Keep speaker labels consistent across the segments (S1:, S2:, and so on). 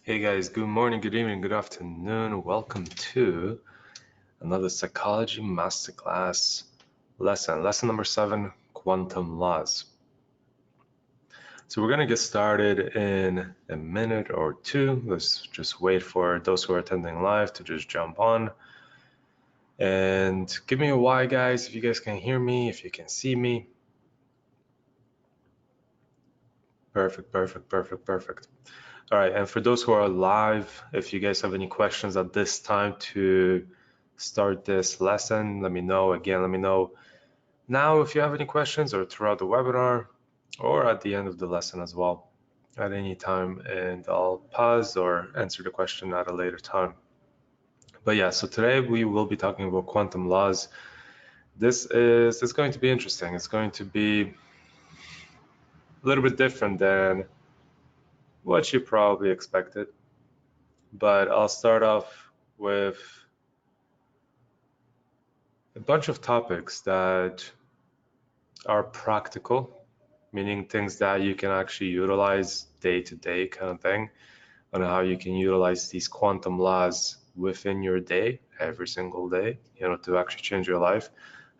S1: Hey guys, good morning, good evening, good afternoon. Welcome to another Psychology Masterclass lesson number 7, quantum laws. So we're going to get started in a minute or two. Let's just wait for those who are attending live to just jump on. And give me a why, guys, if you guys can hear me, if you can see me. Perfect. All right, and for those who are live, if you guys have any questions at this time to start this lesson, let me know. Again, let me know now if you have any questions, or throughout the webinar, or at the end of the lesson as well, at any time, and I'll pause or answer the question at a later time. But yeah, so today we will be talking about quantum laws. It's going to be interesting. It's going to be a little bit different than what you probably expected. But I'll start off with a bunch of topics that are practical, meaning things that you can actually utilize day to day kind of thing, on how you can utilize these quantum laws within your day, every single day, to actually change your life.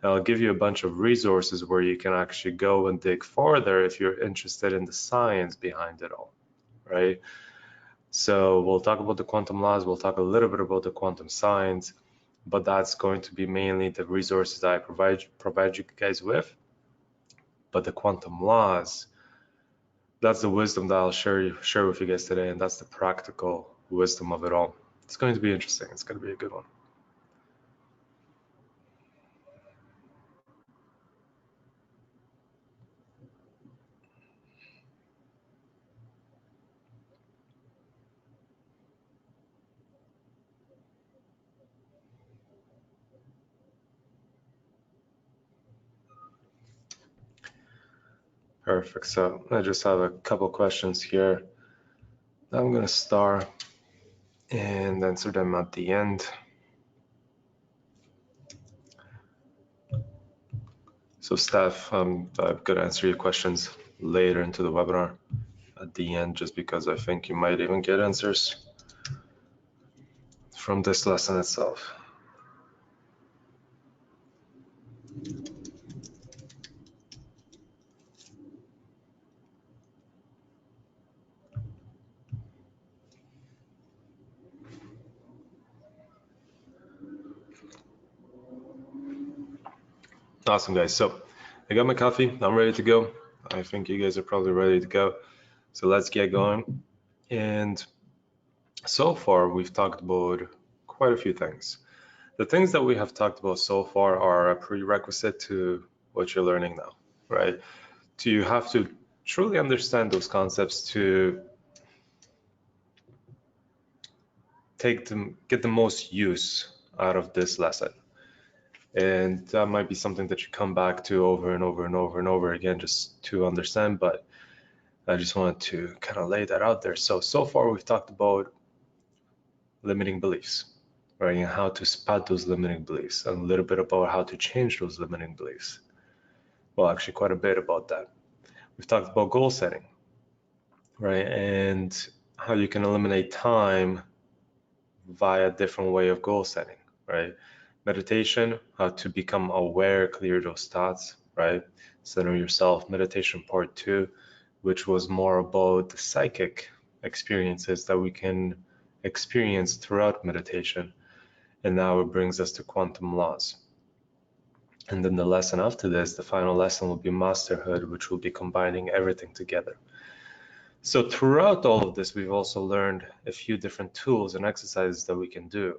S1: And I'll give you a bunch of resources where you can actually go and dig further if you're interested in the science behind it all, right? So we'll talk about the quantum laws, we'll talk a little bit about the quantum science, but that's going to be mainly the resources that I provide you guys with. But the quantum laws, that's the wisdom that I'll share with you guys today, and that's the practical wisdom of it all. It's going to be interesting. It's going to be a good one. Perfect. So I just have a couple questions here. I'm going to start and answer them at the end. So Steph, I'm going to answer your questions later into the webinar at the end, just because I think you might even get answers from this lesson itself. Awesome, guys. So I got my coffee. I'm ready to go. I think you guys are probably ready to go. So let's get going. And so far, we've talked about quite a few things. The things that we have talked about so far are a prerequisite to what you're learning now, right? You have to truly understand those concepts to get the most use out of this lesson. And that might be something that you come back to over and over again just to understand, but I just wanted to kind of lay that out there. So far we've talked about limiting beliefs, right? And how to spot those limiting beliefs, and a little bit about how to change those limiting beliefs. Well, actually quite a bit about that. We've talked about goal setting, right? And how you can eliminate time via a different way of goal setting, right? Meditation, how to become aware, clear those thoughts, right? Center yourself. Meditation part 2, which was more about the psychic experiences that we can experience throughout meditation. And now it brings us to quantum laws. And then the lesson after this, the final lesson, will be masterhood, which will be combining everything together. So throughout all of this, we've also learned a few different tools and exercises that we can do,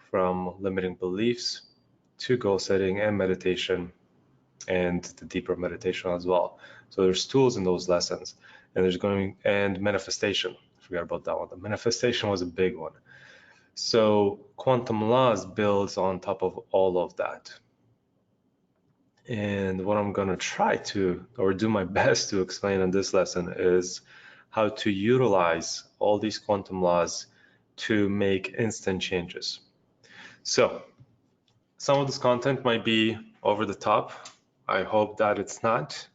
S1: from limiting beliefs to goal setting and meditation, and the deeper meditation as well. So there's tools in those lessons, and and manifestation. I forgot about that one. The manifestation was a big one. So quantum laws builds on top of all of that. And what I'm going to try to, or do my best to explain in this lesson, is how to utilize all these quantum laws to make instant changes. So some of this content might be over the top. I hope that it's not.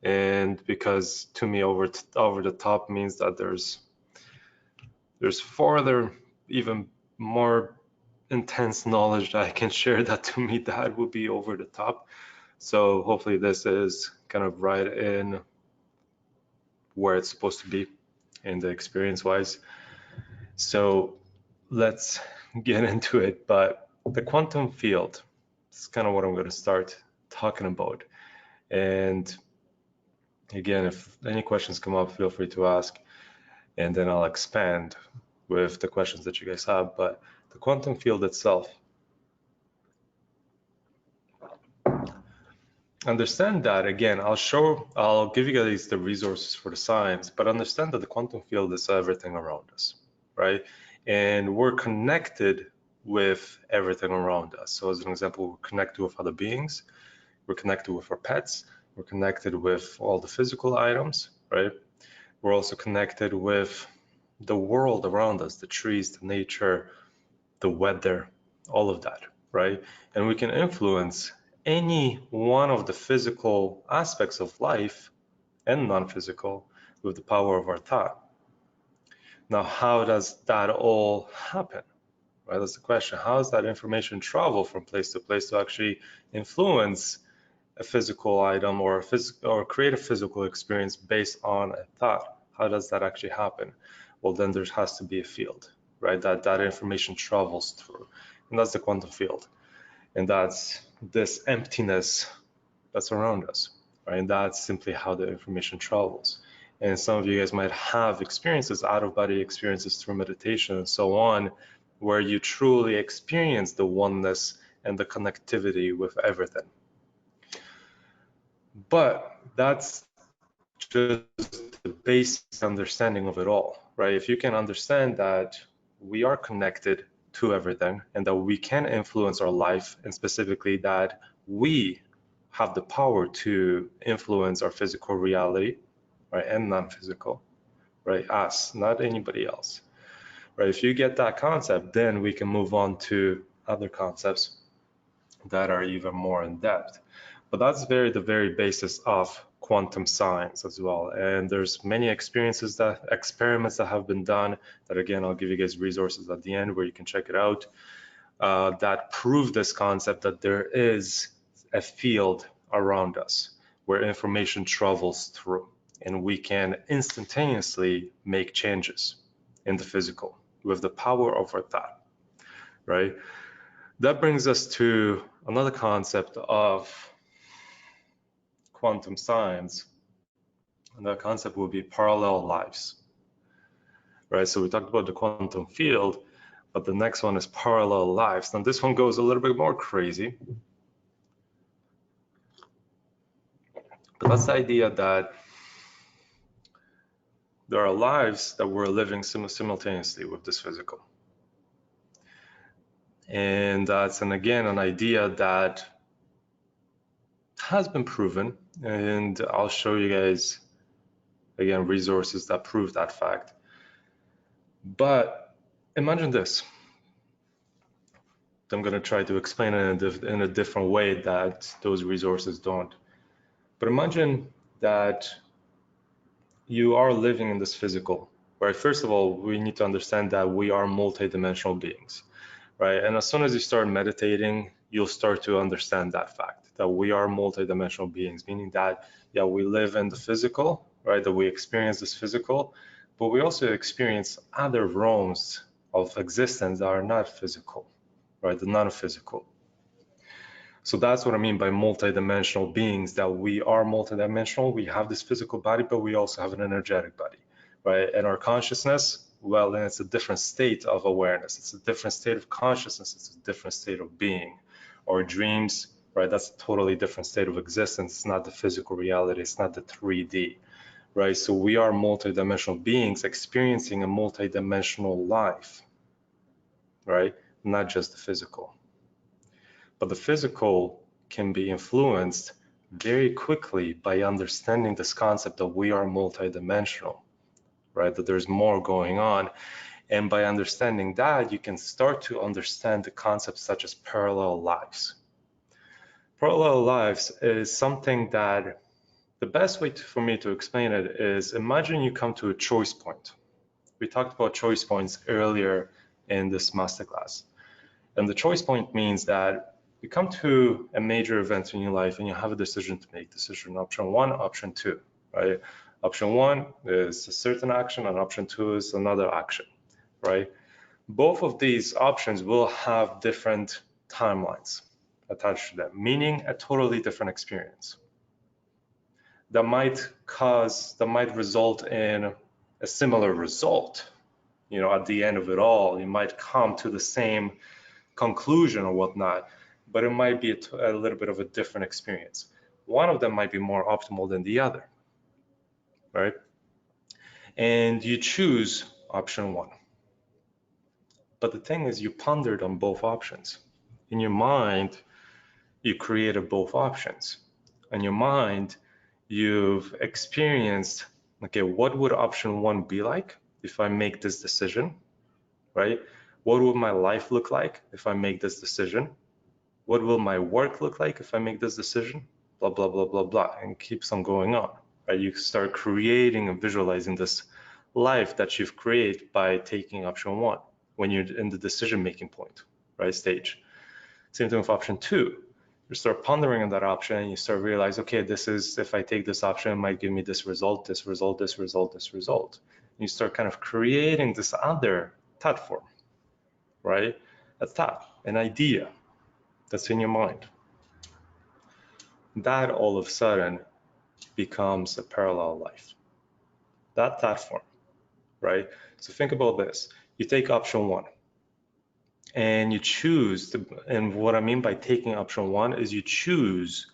S1: And because to me, over the top means that there's There's further, even more intense knowledge that I can share that to me that would be over the top. So hopefully this is kind of right in where it's supposed to be in the experience wise. So let's get into it. But the quantum field is kind of what I'm going to start talking about. And again, if any questions come up, feel free to ask, and then I'll expand with the questions that you guys have. But the quantum field itself, understand that, again, I'll give you guys the resources for the science, but understand that the quantum field is everything around us, right? And we're connected with everything around us. So as an example, we're connected with other beings, we're connected with our pets, we're connected with all the physical items, right? We're also connected with the world around us, the trees, the nature, the weather, all of that, right? And we can influence any one of the physical aspects of life and non-physical with the power of our thought. Now, how does that all happen? Right, that's the question. How does that information travel from place to place to actually influence a physical item or create a physical experience based on a thought? How does that actually happen? Well, then there has to be a field, right? That information travels through, and that's the quantum field, and that's this emptiness that's around us, right? And that's simply how the information travels. And some of you guys might have experiences, out-of-body experiences through meditation and so on, where you truly experience the oneness and the connectivity with everything. But that's just the basic understanding of it all, right? If you can understand that we are connected to everything and that we can influence our life, and specifically that we have the power to influence our physical reality, right, and non-physical, right, us, not anybody else, right? If you get that concept, then we can move on to other concepts that are even more in depth. But that's the very basis of quantum science as well. And there's many experiments that have been done that, again, I'll give you guys resources at the end where you can check it out, that prove this concept that there is a field around us where information travels through, and we can instantaneously make changes in the physical with the power of our thought, right? That brings us to another concept of quantum science, and that concept will be parallel lives, right? So we talked about the quantum field, but the next one is parallel lives. Now this one goes a little bit more crazy, but that's the idea that there are lives that we're living simultaneously with this physical. And that's, and again, an idea that has been proven, and I'll show you guys, again, resources that prove that fact. But imagine this. I'm going to try to explain it in a different way that those resources don't. But imagine that you are living in this physical, right? First of all, we need to understand that we are multidimensional beings, right? And as soon as you start meditating, you'll start to understand that fact, that we are multidimensional beings, meaning that, yeah, we live in the physical, right? That we experience this physical, but we also experience other realms of existence that are not physical, right? The non-physical. So that's what I mean by multidimensional beings, that we are multidimensional. We have this physical body, but we also have an energetic body, right? And our consciousness, well, then it's a different state of awareness. It's a different state of consciousness. It's a different state of being. Our dreams, right? That's a totally different state of existence. It's not the physical reality. It's not the 3D, right? So we are multidimensional beings experiencing a multidimensional life, right? Not just the physical. But the physical can be influenced very quickly by understanding this concept that we are multidimensional, right? That there's more going on. And by understanding that, you can start to understand the concepts such as parallel lives. Parallel lives is something that the best way for me to explain it is, imagine you come to a choice point, We talked about choice points earlier in this masterclass. And the choice point means that you come to a major event in your life and you have a decision to make. Decision option 1, option 2, right? Option 1 is a certain action and option 2 is another action, right? Both of these options will have different timelines attached to them, meaning a totally different experience. That might result in a similar result. At the end of it all, you might come to the same conclusion or whatnot, but it might be a little bit of a different experience. One of them might be more optimal than the other, right? And you choose option 1. But the thing is, you pondered on both options. In your mind, you created both options. In your mind, you've experienced, okay, what would option 1 be like if I make this decision, right? What would my life look like if I make this decision? What will my work look like if I make this decision? Blah, blah, blah, blah, blah, and keeps on going on, right? You start creating and visualizing this life that you've created by taking option 1 when you're in the decision-making point, right, stage. Same thing with option 2. You start pondering on that option and you start realize, okay, this is, if I take this option, it might give me this result, this result, this result, this result. And you start kind of creating this other thought form, right? A thought, an idea that's in your mind. That all of a sudden becomes a parallel life. That thought form, right? So think about this. You take option 1 and you choose to, and what I mean by taking option 1 is you choose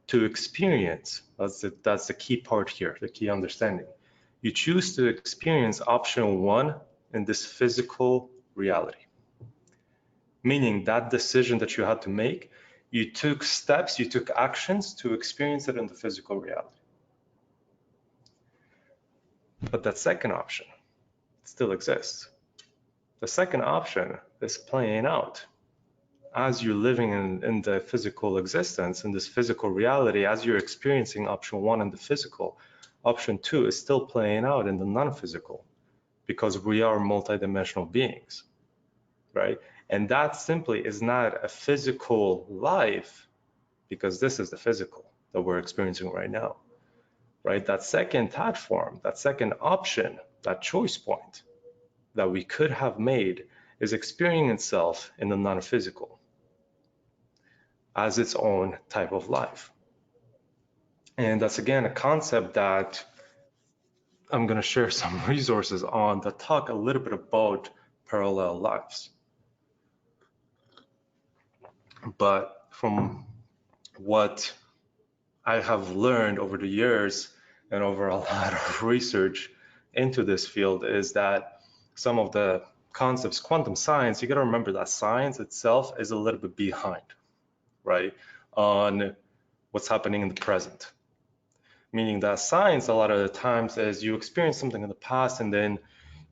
S1: to experience, that's the key part here, the key understanding. You choose to experience option 1 in this physical reality. Meaning that decision that you had to make, you took steps, you took actions to experience it in the physical reality. But that second option still exists. The second option is playing out as you're living in the physical existence, in this physical reality, as you're experiencing option 1 in the physical, option 2 is still playing out in the non-physical, because we are multidimensional beings, right? And that simply is not a physical life, because this is the physical that we're experiencing right now, right? That second thought form, that second option, that choice point that we could have made is experiencing itself in the non-physical as its own type of life. And that's again a concept that I'm going to share some resources on that talk a little bit about parallel lives. But from what I have learned over the years and over a lot of research into this field is that some of the concepts, quantum science, you got to remember that science itself is a little bit behind, right, on what's happening in the present. Meaning that science a lot of the times is you experience something in the past and then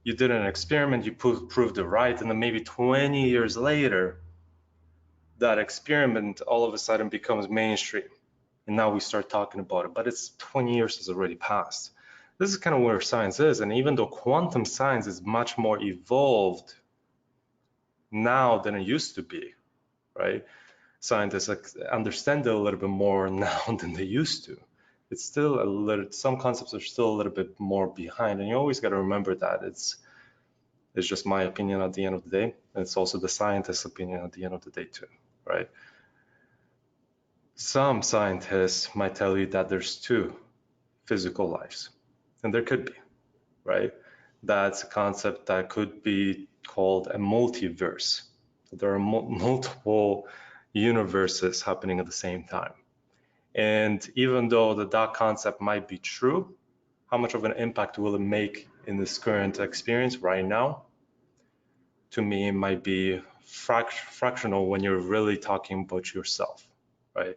S1: you did an experiment, you proved it right, and then maybe 20 years later, that experiment all of a sudden becomes mainstream. And now we start talking about it, but it's 20 years has already passed. This is kind of where science is. And even though quantum science is much more evolved now than it used to be, right? Scientists understand it a little bit more now than they used to. It's still a little, some concepts are still a little bit more behind. And you always got to remember that it's just my opinion at the end of the day. And it's also the scientist's opinion at the end of the day too, right? Some scientists might tell you that there's 2 physical lives, and there could be, right? That's a concept that could be called a multiverse. There are multiple universes happening at the same time. And even though that concept might be true, how much of an impact will it make in this current experience right now? To me, it might be fractional when you're really talking about yourself, right?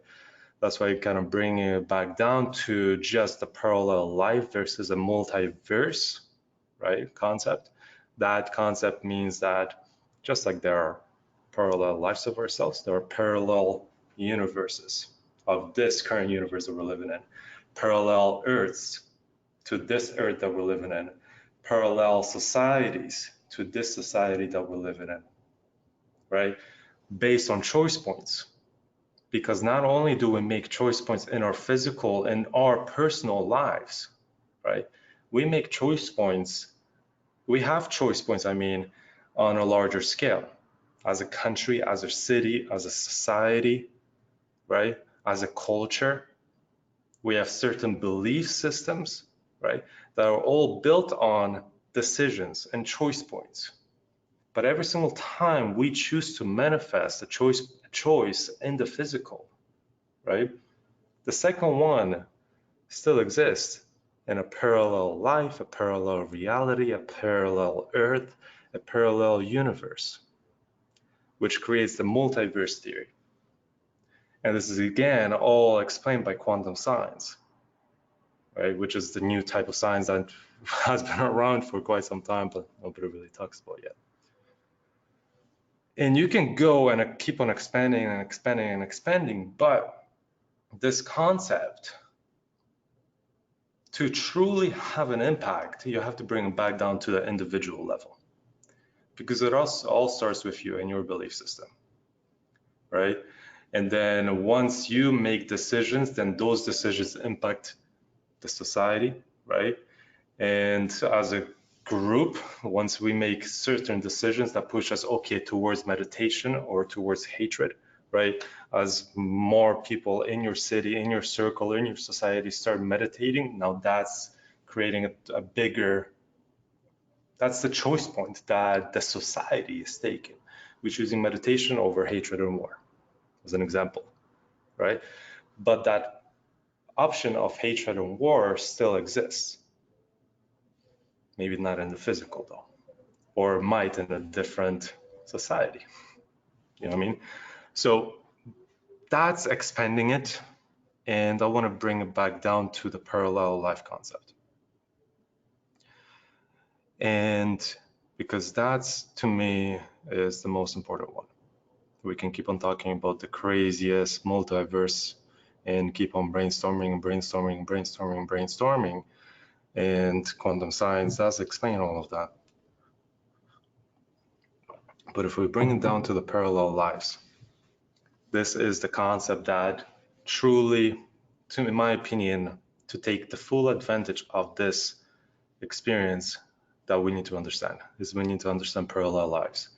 S1: That's why you kind of bring it back down to just a parallel life versus a multiverse, right, concept. That concept means that just like there are parallel lives of ourselves, there are parallel universes of this current universe that we're living in, parallel Earths to this Earth that we're living in, parallel societies to this society that we're living in, right? Based on choice points. Because not only do we make choice points in our physical and our personal lives, right? We make choice points, we have choice points, I mean, on a larger scale, as a country, as a city, as a society, right? As a culture. We have certain belief systems, right? That are all built on decisions and choice points. But every single time we choose to manifest a choice in the physical, right? The second one still exists in a parallel life, a parallel reality, a parallel earth, a parallel universe, which creates the multiverse theory. And this is again all explained by quantum science, right? Which is the new type of science that has been around for quite some time, but nobody really talks about yet. And you can go and keep on expanding and expanding and expanding, but this concept, to truly have an impact, you have to bring it back down to the individual level, because it all starts with you and your belief system, right? And then once you make decisions, then those decisions impact the society, right? And as a group, once we make certain decisions that push us, okay, towards meditation or towards hatred, right? As more people in your city, in your circle, in your society start meditating, now that's creating a bigger, that's the choice point that the society is taking. We're choosing meditation over hatred and war, as an example, right? But that option of hatred and war still exists. Maybe not in the physical though, or might in a different society. You know what I mean? So that's expanding it. And I want to bring it back down to the parallel life concept. And because that's, to me, is the most important one. We can keep on talking about the craziest multiverse and keep on brainstorming, brainstorming, brainstorming, brainstorming. And quantum science does explain all of that. But if we bring it down to the parallel lives, this is the concept that truly, in my opinion, to take the full advantage of this experience that we need to understand is we need to understand parallel lives.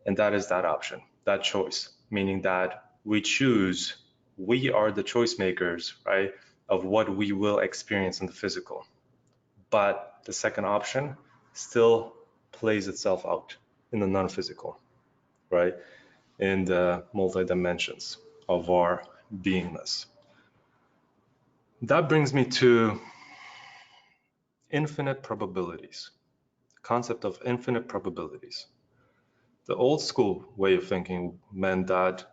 S1: And that is that option, that choice, meaning that we choose, we are the choice makers, right, of what we will experience in the physical. But the second option still plays itself out in the non-physical, right, in the multi-dimensions of our beingness. That brings me to infinite probabilities, the concept of infinite probabilities. The old school way of thinking meant that,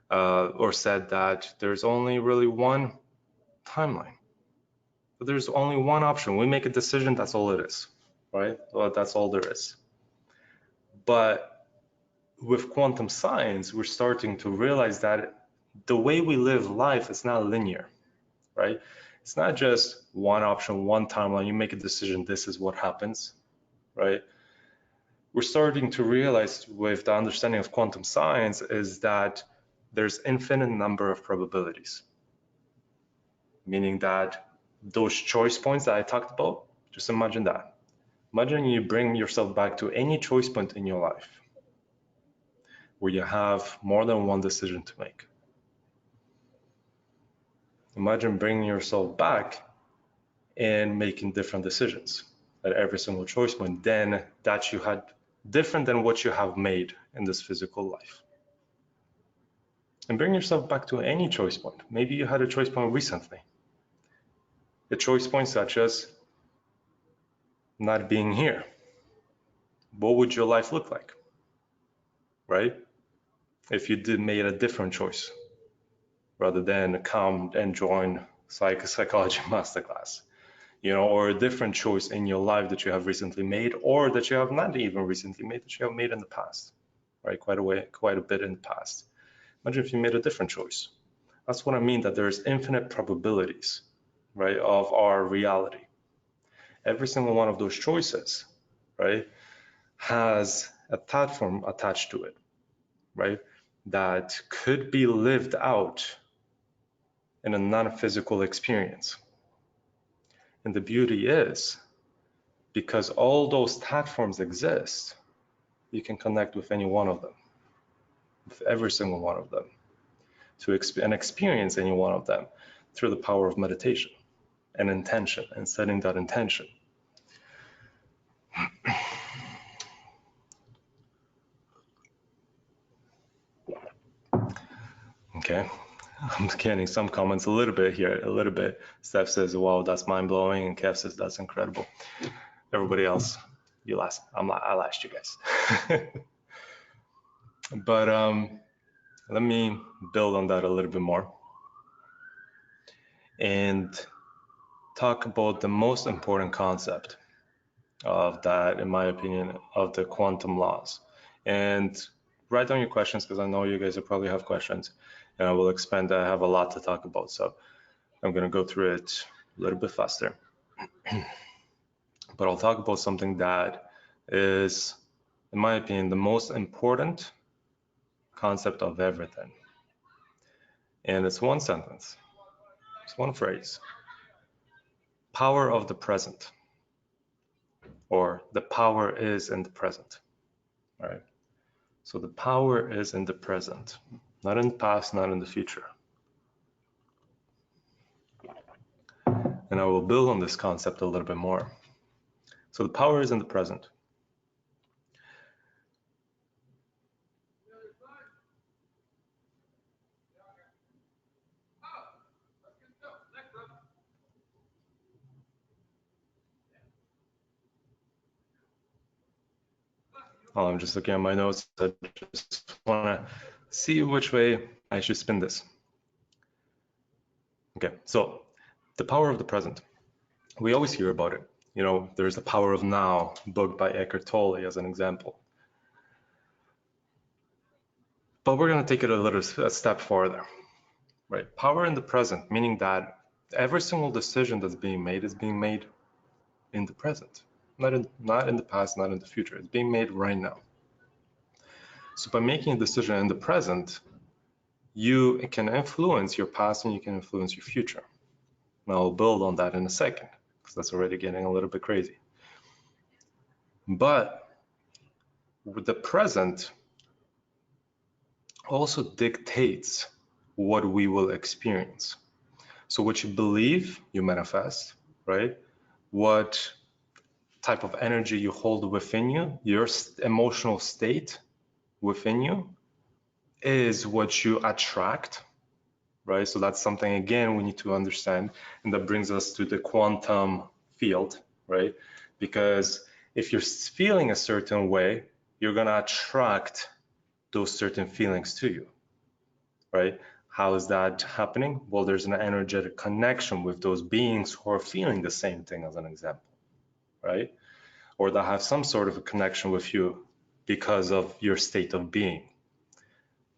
S1: or said that there's only really one timeline. But there's only one option. We make a decision, that's all it is, right? Well, that's all there is. But with quantum science, we're starting to realize that the way we live life is not linear, right? It's not just one option, one timeline. You make a decision, this is what happens, right? We're starting to realize with the understanding of quantum science is that there's infinite number of probabilities, meaning that those choice points that I talked about, just imagine that. Imagine you bring yourself back to any choice point in your life where you have more than one decision to make. Imagine bringing yourself back and making different decisions at every single choice point then that you had different than what you have made in this physical life. And bring yourself back to any choice point. Maybe you had a choice point recently. A choice point such as not being here. What would your life look like, right? If you made a different choice rather than come and join Psychology MasterClass, you know, or a different choice in your life that you have recently made or that you have not even recently made, that you have made in the past, right? Quite a bit in the past. Imagine if you made a different choice. That's what I mean, that there's infinite probabilities, right, of our reality. every single one of those choices, right, has a thought form attached to it, right, that could be lived out in a non-physical experience. And the beauty is, because all those thought forms exist, you can connect with any one of them, with every single one of them, and experience any one of them through the power of meditation and intention and setting that intention. Okay, I'm getting some comments a little bit here, a little bit. Steph says, wow, that's mind-blowing, and Kev says, that's incredible. Everybody else, I lashed you guys. But let me build on that a little bit more and talk about the most important concept of that, in my opinion, of the quantum laws. And write down your questions, because I know you guys will probably have questions, and I will expand. I have a lot to talk about, so I'm going to go through it a little bit faster. But I'll talk about something that is, in my opinion, the most important concept of everything. And it's one sentence, it's one phrase: power of the present, or the power is in the present. All right. So the power is in the present, not in the past, not in the future. And I will build on this concept a little bit more. So the power is in the present. Oh, I'm just looking at my notes. I just want to see which way I should spin this. Okay, so the power of the present. We always hear about it. You know, there's The Power of Now, book by Eckhart Tolle as an example. But we're going to take it a step farther, right? Power in the present, meaning that every single decision that's being made is being made in the present, not in the past, not in the future. It's being made right now. So by making a decision in the present, you can influence your past and you can influence your future. And I'll build on that in a second, because that's already getting a little bit crazy. But with the present also dictates what we will experience. So what you believe, you manifest, right? What type of energy you hold within you, your emotional state within you, is what you attract, right? So that's something, again, we need to understand. And that brings us to the quantum field, right? Because if you're feeling a certain way, you're going to attract those certain feelings to you, right? How is that happening? Well, there's an energetic connection with those beings who are feeling the same thing, as an example, right? Or that have some sort of a connection with you because of your state of being.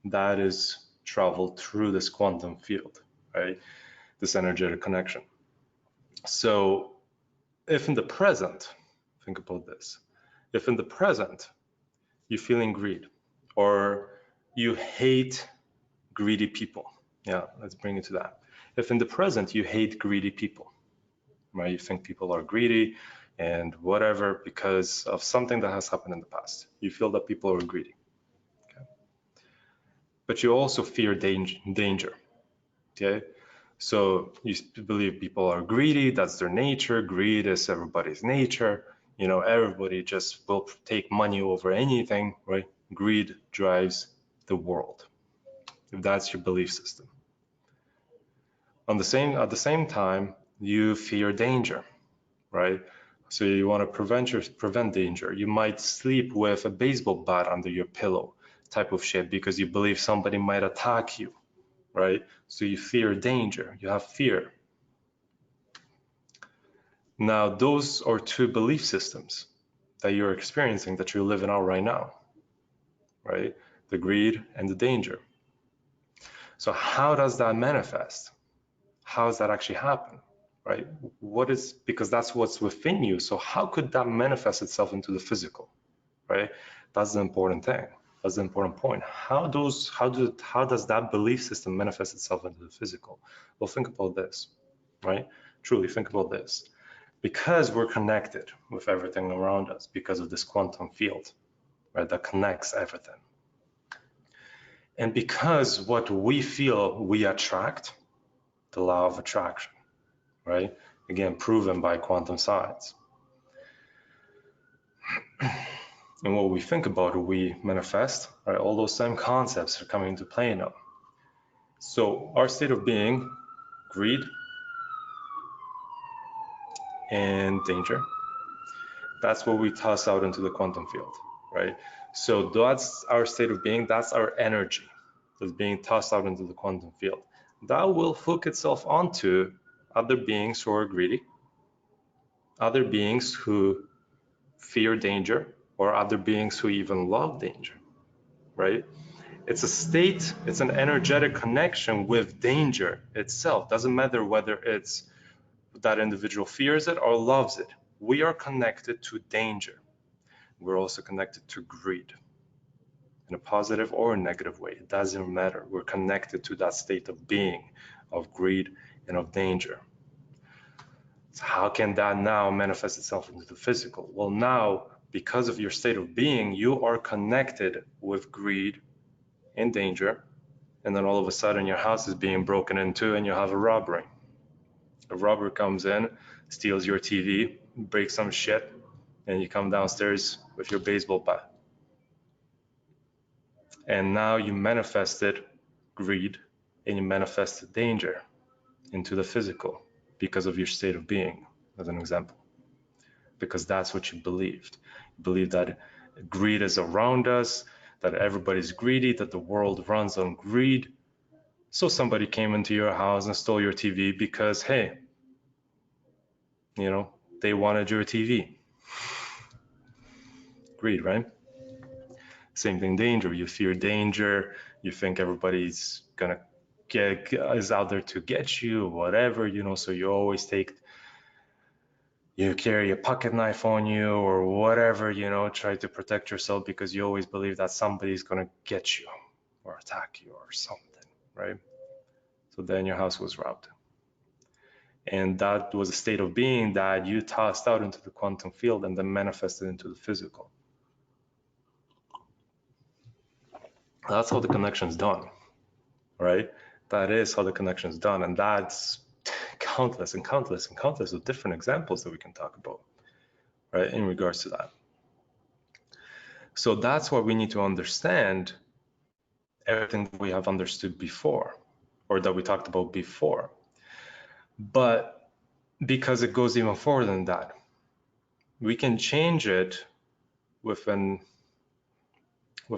S1: That is traveled through this quantum field, right? This energetic connection. So if in the present, think about this, if in the present you're feeling greed, or you hate greedy people, yeah, let's bring it to that. If in the present you hate greedy people, right? You think people are greedy and whatever because of something that has happened in the past. You feel that people are greedy. Okay? But you also fear danger. Okay? So you believe people are greedy, that's their nature. Greed is everybody's nature. You know, everybody just will take money over anything, right? Greed drives the world, if that's your belief system. At the same time, you fear danger, right? So you want to prevent danger. You might sleep with a baseball bat under your pillow, type of shit, because you believe somebody might attack you, right? So you fear danger. You have fear. Now, those are two belief systems that you're experiencing, that you're living out right now, right? The greed and the danger. So how does that manifest? How does that actually happen? right? Because that's what's within you. So how could that manifest itself into the physical, right? That's the important thing. That's the important point. How does that belief system manifest itself into the physical? Well, think about this, right? Truly think about this. Because we're connected with everything around us because of this quantum field, right, that connects everything. And because what we feel we attract, the law of attraction, right? Again, proven by quantum science. And what we think about, we manifest, right? All those same concepts are coming into play now. So our state of being, greed and danger, that's what we toss out into the quantum field, right? So that's our state of being, that's our energy that's being tossed out into the quantum field. That will hook itself onto other beings who are greedy, other beings who fear danger, or other beings who even love danger, right? It's a state, it's an energetic connection with danger itself. Doesn't matter whether it's that individual fears it or loves it. We are connected to danger. We're also connected to greed in a positive or a negative way. It doesn't matter. We're connected to that state of being, of greed and of danger. So how can that now manifest itself into the physical? Well, now, because of your state of being, you are connected with greed and danger, and then all of a sudden your house is being broken into and you have a robbery. A robber comes in, steals your TV, breaks some shit, and you come downstairs with your baseball bat. And now you manifested greed and you manifested danger into the physical because of your state of being, as an example. Because that's what you believed. You believed that greed is around us, that everybody's greedy, that the world runs on greed. So somebody came into your house and stole your TV because, hey, they wanted your TV. Greed, right? Same thing, danger. You fear danger. You think everybody's gonna is out there to get you, whatever, so you always you carry a pocket knife on you or whatever, try to protect yourself because you always believe that somebody's gonna get you or attack you or something, right? So then your house was robbed. And that was a state of being that you tossed out into the quantum field and then manifested into the physical. That's how the connection is done, right? That is how the connection is done. And that's countless and countless and countless of different examples that we can talk about, right, in regards to that. So that's what we need to understand, everything that we have understood before, or that we talked about before. But because it goes even further than that, we can change it with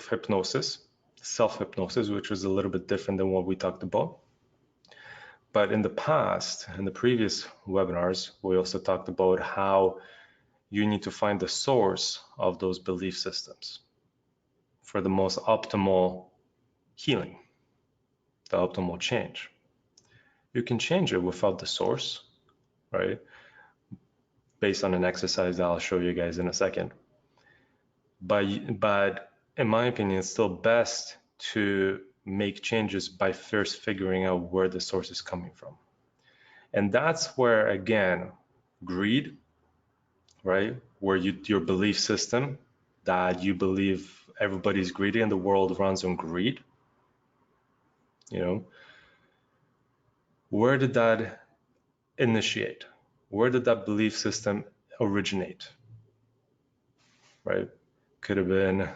S1: hypnosis, self-hypnosis, which was a little bit different than what we talked about. But in the past, in the previous webinars, we also talked about how you need to find the source of those belief systems for the most optimal healing, the optimal change. You can change it without the source, right? Based on an exercise that I'll show you guys in a second. But in my opinion, it's still best to make changes by first figuring out where the source is coming from. And that's where, again, greed, right? Where your belief system that you believe everybody's greedy and the world runs on greed, where did that initiate? Where did that belief system originate, right? Could have been,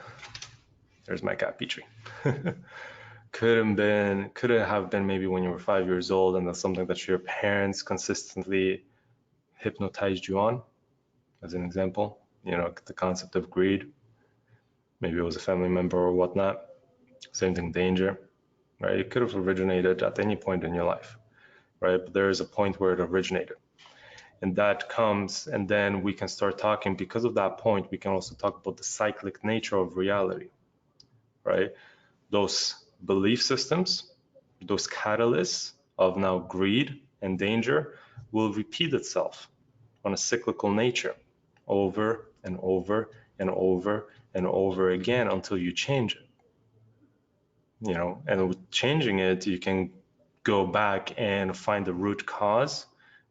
S1: there's my cat Petrie. Could have been maybe when you were 5 years old and that's something that your parents consistently hypnotized you on, as an example, the concept of greed. Maybe it was a family member or whatnot. Same thing, danger, right? It could have originated at any point in your life, right? But there is a point where it originated. And that comes, and then we can start talking, because of that point, we can also talk about the cyclic nature of reality, right? Those belief systems, those catalysts of now greed and danger will repeat itself on a cyclical nature over and over and over and over again until you change it. You know, and with changing it, you can go back and find the root cause,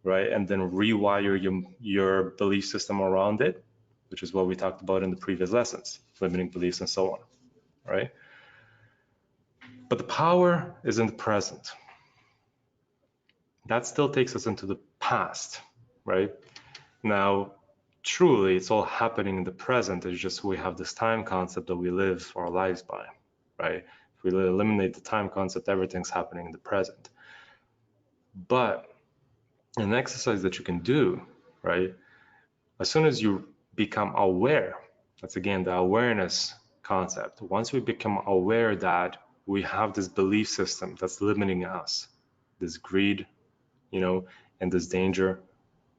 S1: right? And then rewire your belief system around it, which is what we talked about in the previous lessons, limiting beliefs and so on, right? But the power is in the present. That still takes us into the past, right? Now, truly, it's all happening in the present. It's just we have this time concept that we live our lives by, right? If we eliminate the time concept, everything's happening in the present. But an exercise that you can do, right? As soon as you become aware, that's again the awareness concept. Once we become aware that we have this belief system that's limiting us, this greed, you know, and this danger,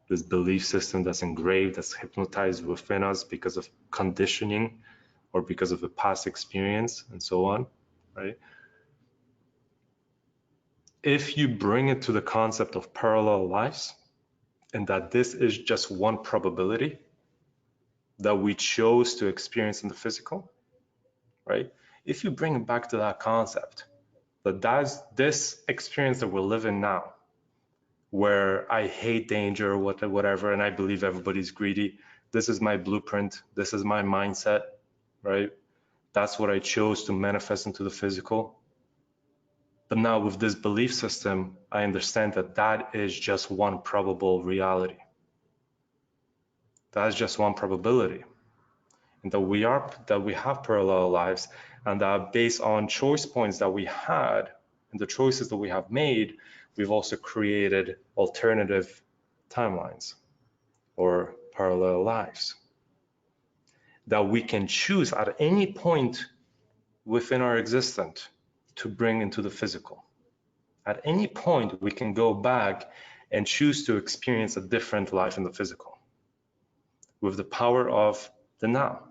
S1: this belief system that's engraved, that's hypnotized within us because of conditioning or because of a past experience and so on, right? If you bring it to the concept of parallel lives, and that this is just one probability that we chose to experience in the physical, right? If you bring it back to that concept, that that's this experience that we're living now, where I hate danger or whatever, and I believe everybody's greedy. This is my blueprint. This is my mindset, right? That's what I chose to manifest into the physical. But now with this belief system, I understand that that is just one probable reality. That's just one probability. And that we have parallel lives, and that based on choice points that we had and the choices that we have made, we've also created alternative timelines or parallel lives that we can choose at any point within our existence to bring into the physical. At any point, we can go back and choose to experience a different life in the physical with the power of the now,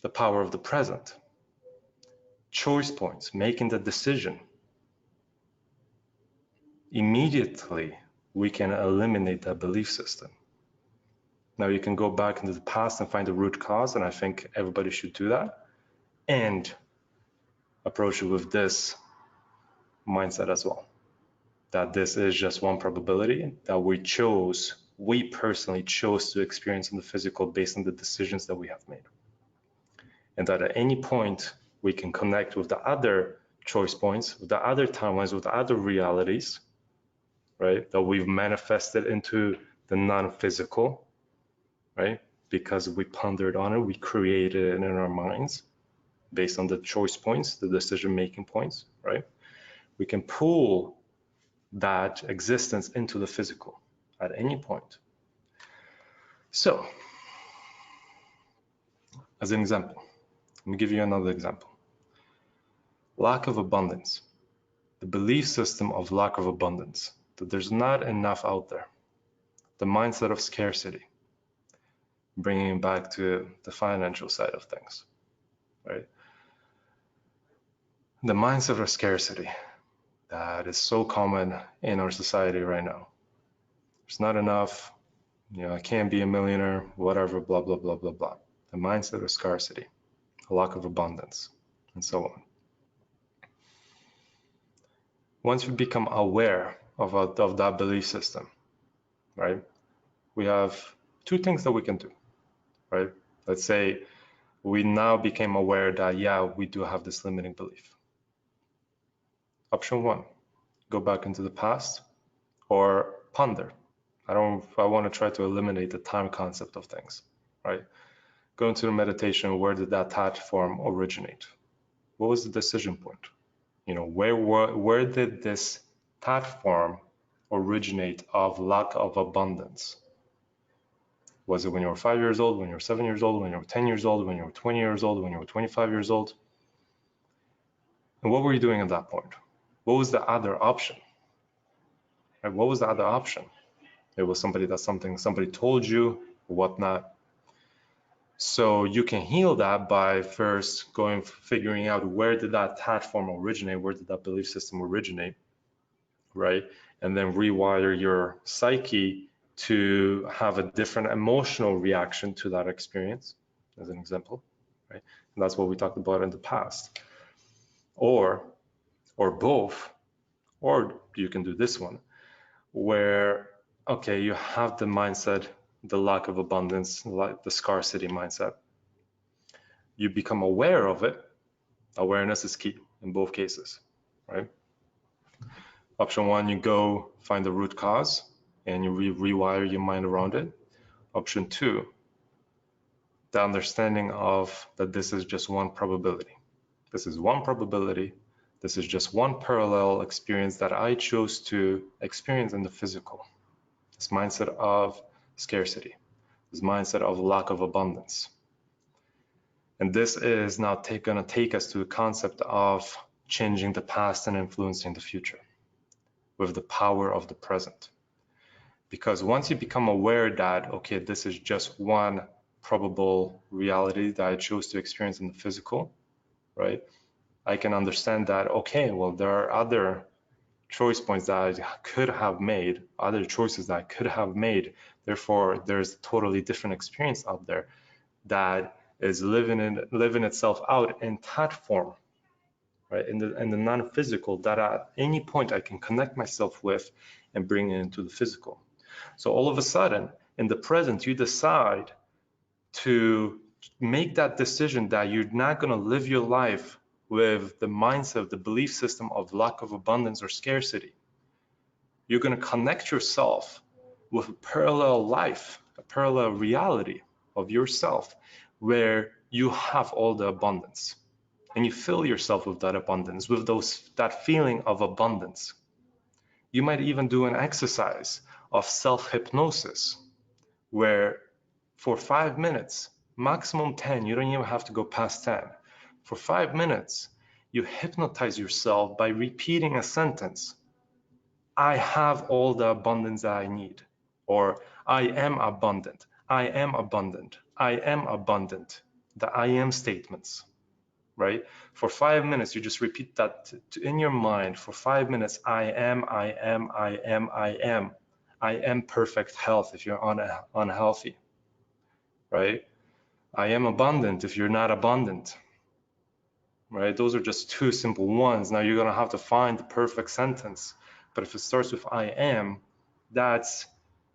S1: the power of the present. Choice points, making the decision. Immediately, we can eliminate that belief system. Now you can go back into the past and find the root cause, and I think everybody should do that, and approach it with this mindset as well, that this is just one probability that we personally chose to experience in the physical based on the decisions that we have made. And that at any point, we can connect with the other choice points, with the other timelines, with the other realities, right, that we've manifested into the non-physical, right, because we pondered on it, we created it in our minds based on the choice points, the decision-making points, right? We can pull that existence into the physical at any point. So, as an example, let me give you another example. Lack of abundance. The belief system of lack of abundance, that there's not enough out there. The mindset of scarcity, bringing it back to the financial side of things, right? The mindset of scarcity that is so common in our society right now. There's not enough, you know, I can't be a millionaire, whatever, blah, blah, blah, blah, blah. The mindset of scarcity, a lack of abundance, and so on. Once we become aware of that belief system, right, we have two things that we can do, right? Let's say we now became aware that, yeah, we do have this limiting belief. Option one, go back into the past or ponder. I want to try to eliminate the time concept of things, right? Go into the meditation, where did that thought form originate? What was the decision point? You know, where did this thought form originate of lack of abundance? Was it when you were 5 years old, when you were 7 years old, when you were 10 years old, when you were 20 years old, when you were 25 years old? And what were you doing at that point? What was the other option? Right? What was the other option? It was somebody told you, whatnot. So you can heal that by first figuring out where did that thought form originate, where did that belief system originate, right? And then rewire your psyche to have a different emotional reaction to that experience, as an example, right? And that's what we talked about in the past. Or both, or you can do this one, where, okay, you have the mindset, the lack of abundance, like the scarcity mindset. You become aware of it. Awareness is key in both cases, right? Option one, you go find the root cause and you rewire your mind around it. Option two, the understanding of that this is just one probability. This is one probability. This is just one parallel experience that I chose to experience in the physical. This mindset of scarcity, this mindset of lack of abundance. And this is now going to take us to the concept of changing the past and influencing the future with the power of the present. Because once you become aware that, okay, this is just one probable reality that I chose to experience in the physical, right? I can understand that, okay, well, there are other choice points that I could have made, other choices that I could have made. Therefore, there's a totally different experience out there that is living itself out in that form, right? In the non-physical, that at any point I can connect myself with and bring it into the physical. So all of a sudden, in the present, you decide to make that decision that you're not going to live your life with the mindset, the belief system of lack of abundance or scarcity. You're going to connect yourself with a parallel life, a parallel reality of yourself where you have all the abundance and you fill yourself with that abundance, with that feeling of abundance. You might even do an exercise of self-hypnosis where for 5 minutes, maximum 10, you don't even have to go past 10. For 5 minutes, you hypnotize yourself by repeating a sentence. I have all the abundance that I need. Or I am abundant. I am abundant. I am abundant. The I am statements, right? For 5 minutes, you just repeat that in your mind. For 5 minutes, I am, I am, I am, I am. I am perfect health if you're unhealthy, right? I am abundant if you're not abundant, right? Those are just two simple ones. Now you're going to have to find the perfect sentence. But if it starts with I am, that's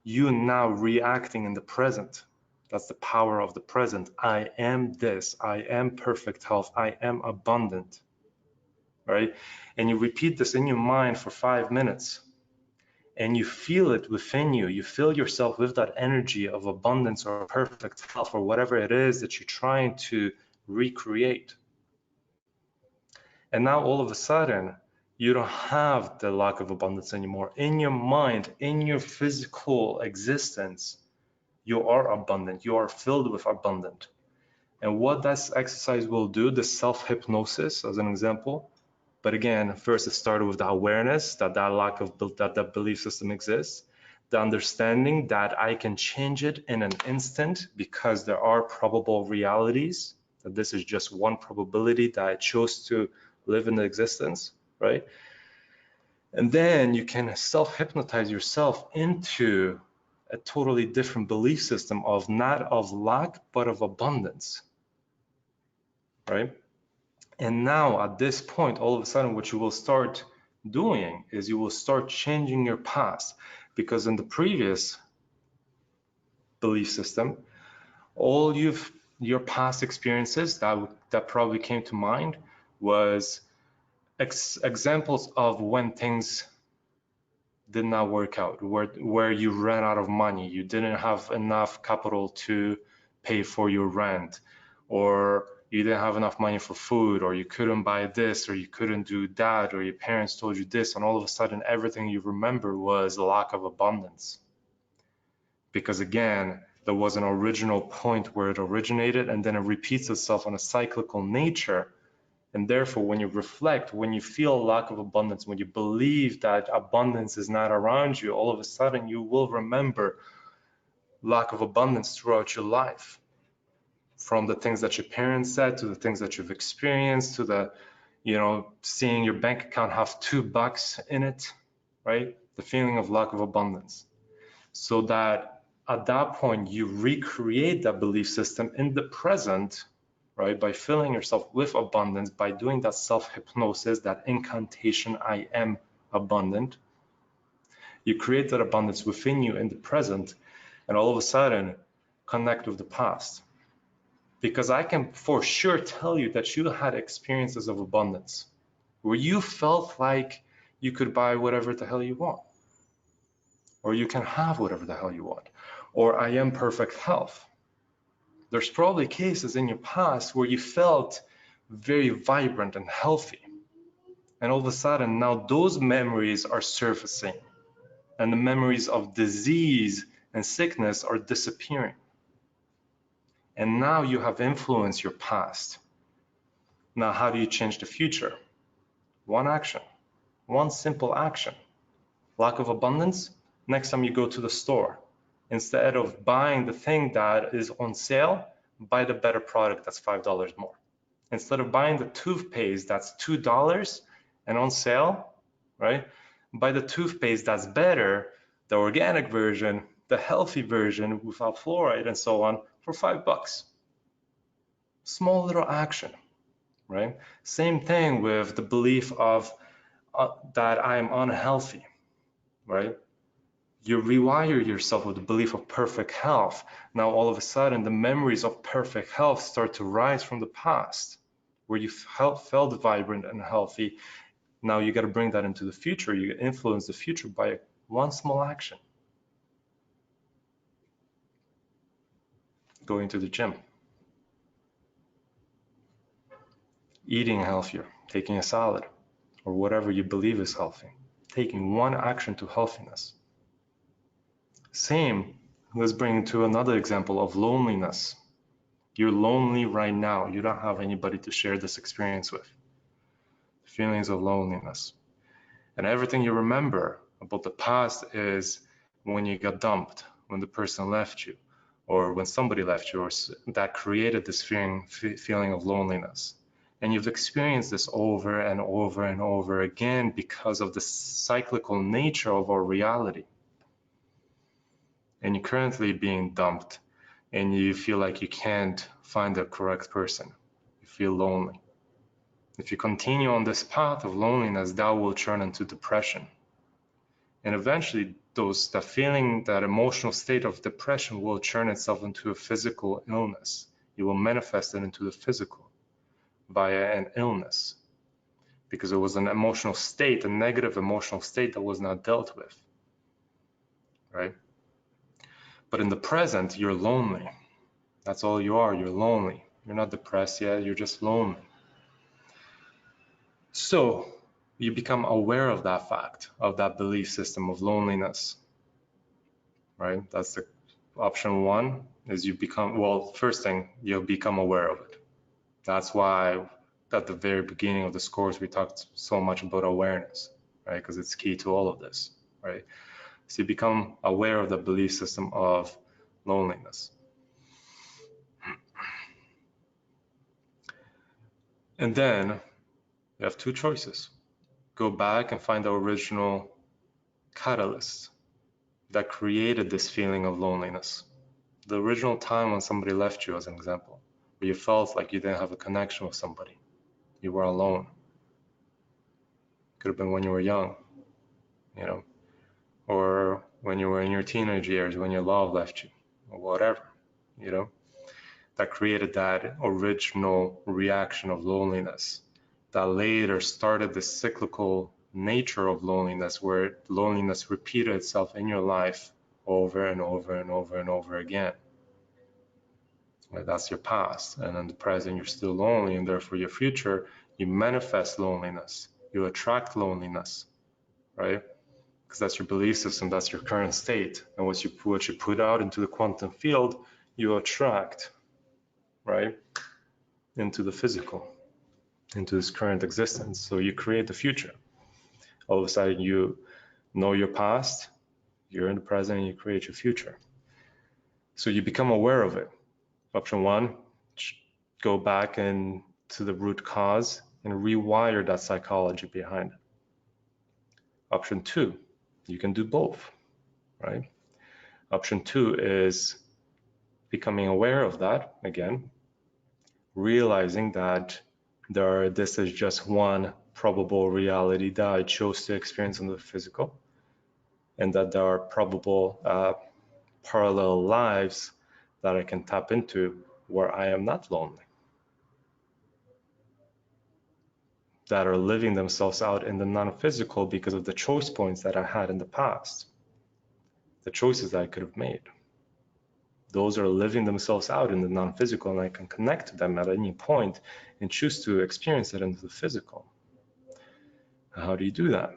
S1: you now reacting in the present. That's the power of the present. I am this. I am perfect health. I am abundant, right? And you repeat this in your mind for 5 minutes and you feel it within you. You fill yourself with that energy of abundance or perfect health or whatever it is that you're trying to recreate. And now all of a sudden, you don't have the lack of abundance anymore. In your mind, in your physical existence, you are abundant. You are filled with abundance. And what that exercise will do, the self-hypnosis as an example, but again, first it started with the awareness that lack of that belief system exists, the understanding that I can change it in an instant because there are probable realities, that this is just one probability that I chose to live in existence, right? And then you can self-hypnotize yourself into a totally different belief system of not of lack, but of abundance, right? And now at this point, all of a sudden, what you will start doing is you will start changing your past, because in the previous belief system, all your past experiences that probably came to mind was examples of when things did not work out, where you ran out of money, you didn't have enough capital to pay for your rent, or you didn't have enough money for food, or you couldn't buy this, or you couldn't do that, or your parents told you this, and all of a sudden everything you remember was a lack of abundance. Because again, there was an original point where it originated, and then it repeats itself on a cyclical nature. And therefore, when you reflect, when you feel a lack of abundance, when you believe that abundance is not around you, all of a sudden you will remember lack of abundance throughout your life. From the things that your parents said, to the things that you've experienced, to the, seeing your bank account have $2 in it, right? The feeling of lack of abundance. So that at that point, you recreate that belief system in the present, right? By filling yourself with abundance, by doing that self-hypnosis, that incantation, I am abundant. You create that abundance within you in the present, and all of a sudden connect with the past. Because I can for sure tell you that you had experiences of abundance where you felt like you could buy whatever the hell you want, or you can have whatever the hell you want, or I am perfect health. There's probably cases in your past where you felt very vibrant and healthy. And all of a sudden, now those memories are surfacing, and the memories of disease and sickness are disappearing. And now you have influenced your past. Now, how do you change the future? One action, one simple action. Lack of abundance? Next time you go to the store, instead of buying the thing that is on sale, buy the better product that's $5 more. Instead of buying the toothpaste that's $2 and on sale, right? Buy the toothpaste that's better, the organic version, the healthy version without fluoride and so on for $5. Small little action, right? Same thing with the belief of that I am unhealthy, right? You rewire yourself with the belief of perfect health. Now, all of a sudden, the memories of perfect health start to rise from the past, where you felt vibrant and healthy. Now you got to bring that into the future. You influence the future by one small action. Going to the gym, eating healthier, taking a salad, or whatever you believe is healthy. Taking one action to healthiness. Same, let's bring it to another example of loneliness. You're lonely right now. You don't have anybody to share this experience with. Feelings of loneliness. And everything you remember about the past is when you got dumped, when the person left you, or when somebody left you, or that created this feeling of loneliness. And you've experienced this over and over and over again because of the cyclical nature of our reality. And you're currently being dumped, and you feel like you can't find the correct person. You feel lonely. If you continue on this path of loneliness, that will turn into depression. And eventually, that feeling, that emotional state of depression will turn itself into a physical illness. You will manifest it into the physical via an illness, because it was an emotional state, a negative emotional state that was not dealt with, right? But in the present, you're lonely. That's all you are. You're lonely. You're not depressed yet. You're just lonely. So you become aware of that fact, of that belief system of loneliness, right? That's the option one, is you become, well, first thing, you'll become aware of it. That's why at the very beginning of this course, we talked so much about awareness, right? Because it's key to all of this, right? So you become aware of the belief system of loneliness. And then you have two choices. Go back and find the original catalyst that created this feeling of loneliness. The original time when somebody left you, as an example, where you felt like you didn't have a connection with somebody. You were alone. Could have been when you were young, you know, or when you were in your teenage years, when your love left you, or whatever, you know, that created that original reaction of loneliness that later started the cyclical nature of loneliness, where loneliness repeated itself in your life over and over and over and over again. Right? That's your past. And in the present, you're still lonely, and therefore your future, you manifest loneliness. You attract loneliness, right? Because that's your belief system, that's your current state. And what you put out into the quantum field, you attract, right, into the physical, into this current existence. So you create the future. All of a sudden, you know your past, you're in the present, and you create your future. So you become aware of it. Option one, go back and to the root cause and rewire that psychology behind it. Option two, You can do both, right? Option 2 is becoming aware of that, again, realizing that this is just one probable reality that I chose to experience in the physical, and that there are probable parallel lives that I can tap into where I am not lonely, that are living themselves out in the non-physical because of the choice points that I had in the past, the choices that I could have made. Those are living themselves out in the non-physical, and I can connect to them at any point and choose to experience it into the physical. How do you do that?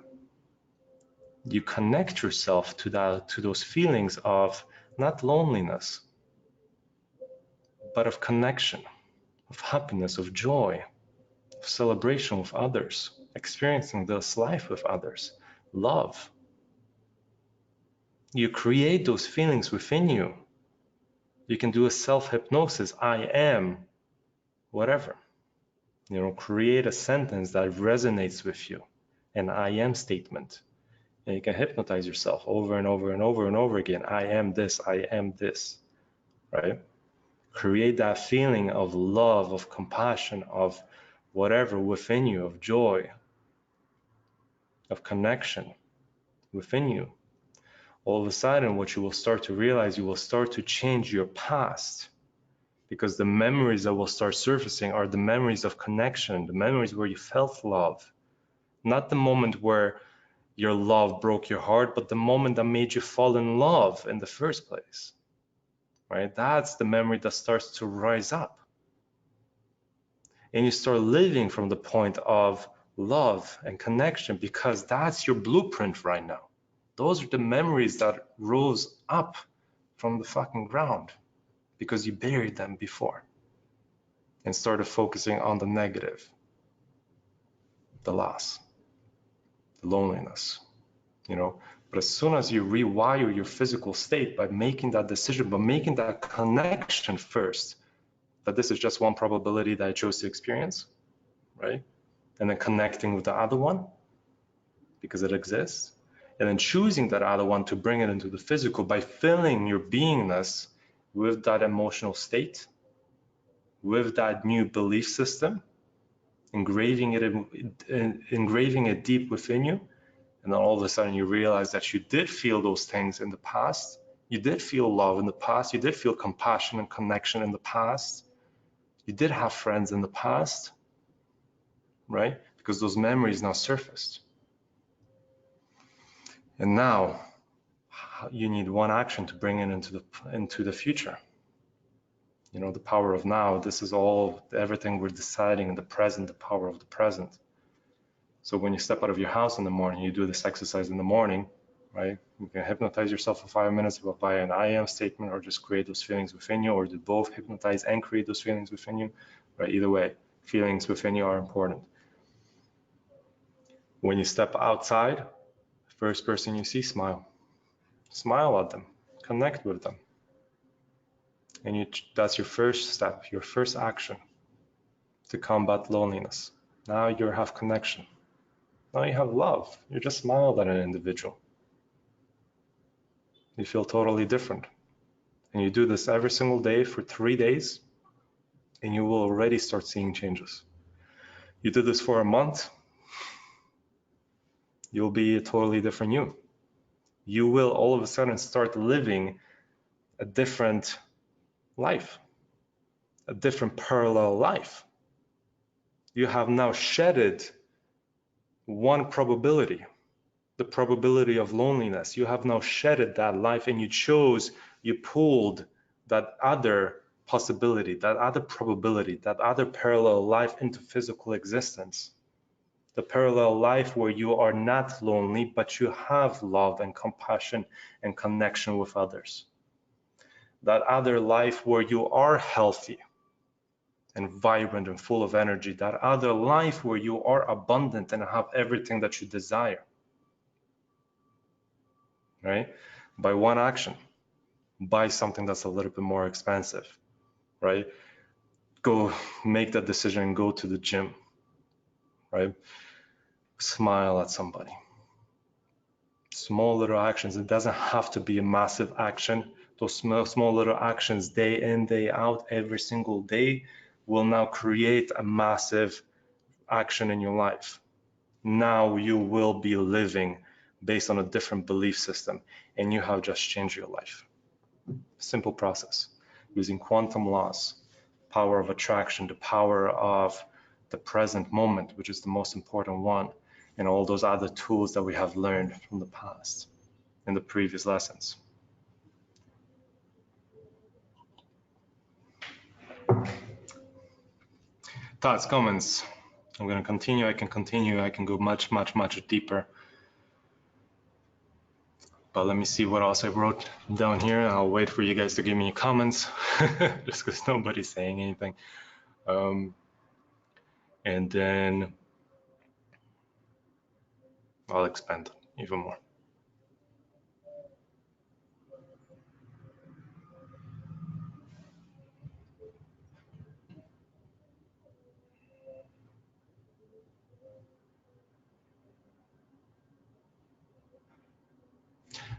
S1: You connect yourself to those feelings of not loneliness, but of connection, of happiness, of joy, of celebration with others, experiencing this life with others, love. You create those feelings within you. You can do a self-hypnosis, I am, whatever. Create a sentence that resonates with you, an I am statement. And you can hypnotize yourself over and over and over and over again. I am this, right? Create that feeling of love, of compassion, of whatever within you, of joy, of connection within you. All of a sudden, what you will start to realize, you will start to change your past, because the memories that will start surfacing are the memories of connection, the memories where you felt love, not the moment where your love broke your heart, but the moment that made you fall in love in the first place, right? That's the memory that starts to rise up. And you start living from the point of love and connection, because that's your blueprint right now. Those are the memories that rose up from the fucking ground because you buried them before and started focusing on the negative, the loss, the loneliness, But as soon as you rewire your physical state by making that decision, by making that connection first, that this is just one probability that I chose to experience, right? And then connecting with the other one because it exists, and then choosing that other one to bring it into the physical by filling your beingness with that emotional state, with that new belief system, engraving it deep within you. And then all of a sudden you realize that you did feel those things in the past. You did feel love in the past. You did feel compassion and connection in the past. You did have friends in the past, right? Because those memories now surfaced. And now you need one action to bring it into the future. The power of now. This is everything we're deciding in the present, the power of the present. So when you step out of your house in the morning, you do this exercise in the morning, right? You can hypnotize yourself for 5 minutes via an I am statement, or just create those feelings within you, or do both, hypnotize and create those feelings within you, right? Either way, feelings within you are important. When you step outside, first person you see, smile. Smile at them, connect with them. And that's your first step, your first action to combat loneliness. Now you have connection. Now you have love. You just smiled at an individual. You feel totally different. And you do this every single day for 3 days, and you will already start seeing changes. You do this for a month, you'll be a totally different you. You will all of a sudden start living a different life, a different parallel life. You have now shedded one probability, the probability of loneliness. You have now shedded that life, and you pulled that other possibility, that other probability, that other parallel life into physical existence. The parallel life where you are not lonely, but you have love and compassion and connection with others. That other life where you are healthy and vibrant and full of energy. That other life where you are abundant and have everything that you desire. Right? By one action. Buy something that's a little bit more expensive. Right? Go make that decision and go to the gym. Right? Smile at somebody. Small little actions. It doesn't have to be a massive action. Those small little actions day in, day out, every single day will now create a massive action in your life. Now you will be living based on a different belief system, and you have just changed your life. Simple process. Using quantum laws, power of attraction, the power of the present moment, which is the most important one, and all those other tools that we have learned from the past in the previous lessons. Thoughts, comments? I'm going to continue. I can continue. I can go much, much, much deeper. But let me see what else I wrote down here. I'll wait for you guys to give me comments just because nobody's saying anything. And then I'll expand even more.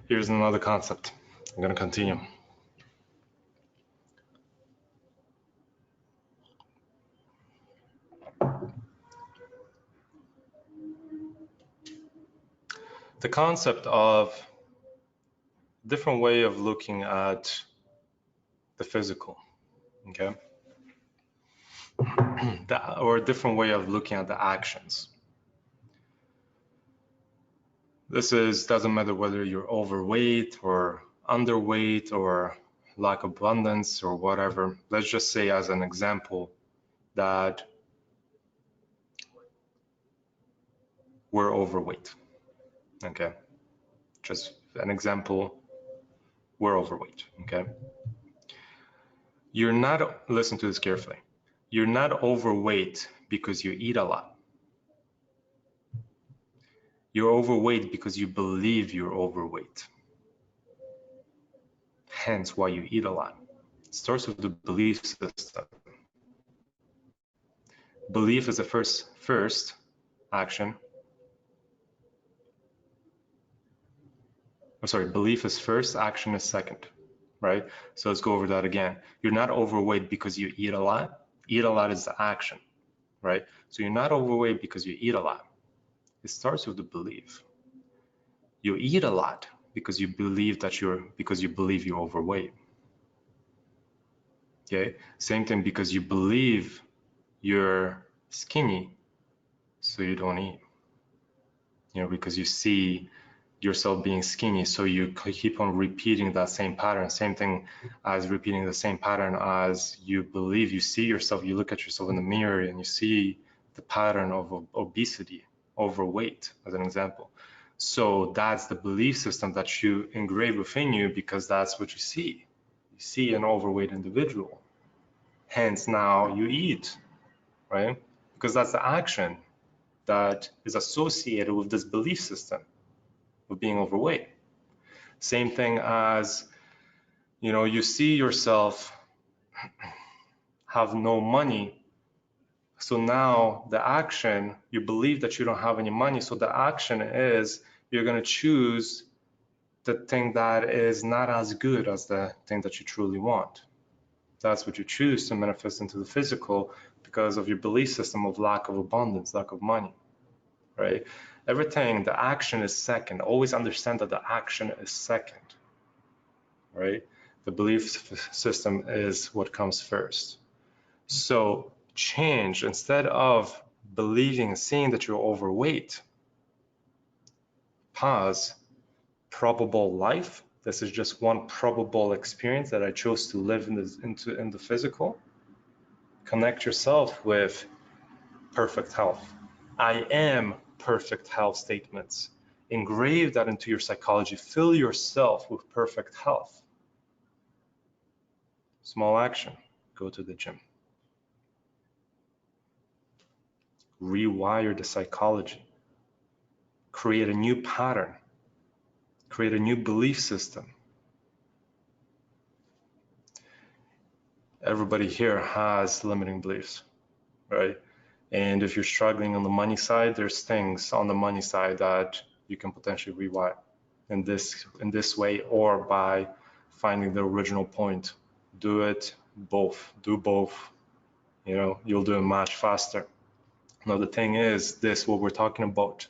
S1: Here's another concept. I'm going to continue. The concept of different way of looking at the physical, okay? Or a different way of looking at the actions. This doesn't matter whether you're overweight or underweight or lack of abundance or whatever. Let's just say as an example that we're overweight, okay? Just an example, we're overweight, okay? You're not, listen to this carefully, you're not overweight because you eat a lot. You're overweight because you believe you're overweight. Hence why you eat a lot. It starts with the belief system. Belief is the first action. I'm sorry, belief is first, action is second, right? So let's go over that again. You're not overweight because you eat a lot. Eat a lot is the action, right? So you're not overweight because you eat a lot. It starts with the belief. You eat a lot because you believe that you're overweight. Okay, same thing because you believe you're skinny, so you don't eat. You know, because you see yourself being skinny, so you keep on repeating that same pattern. Same thing as repeating the same pattern as you believe. You see yourself, you look at yourself in the mirror and you see the pattern of obesity, overweight, as an example. So that's the belief system that you engrave within you because that's what you see. You see an overweight individual. Hence now you eat, right? Because that's the action that is associated with this belief system of being overweight. Same thing as, you know, you see yourself have no money. So now the action, you believe that you don't have any money. So the action is you're going to choose the thing that is not as good as the thing that you truly want. That's what you choose to manifest into the physical because of your belief system of lack of abundance, lack of money, right? Everything, the action is second. Always understand that the action is second, right? The belief system is what comes first. So change, instead of believing, seeing that you're overweight, pause, probable life. This is just one probable experience that I chose to live in the physical. Connect yourself with perfect health. I am perfect health statements. Engrave that into your psychology. Fill yourself with perfect health. Small action, go to the gym. Rewire the psychology. Create a new pattern. Create a new belief system. Everybody here has limiting beliefs, right? And if you're struggling on the money side, there's things on the money side that you can potentially rewire. in this way, or by finding the original point. Do it both. Do both. You know, you'll do it much faster. Now the thing is, this what we're talking about,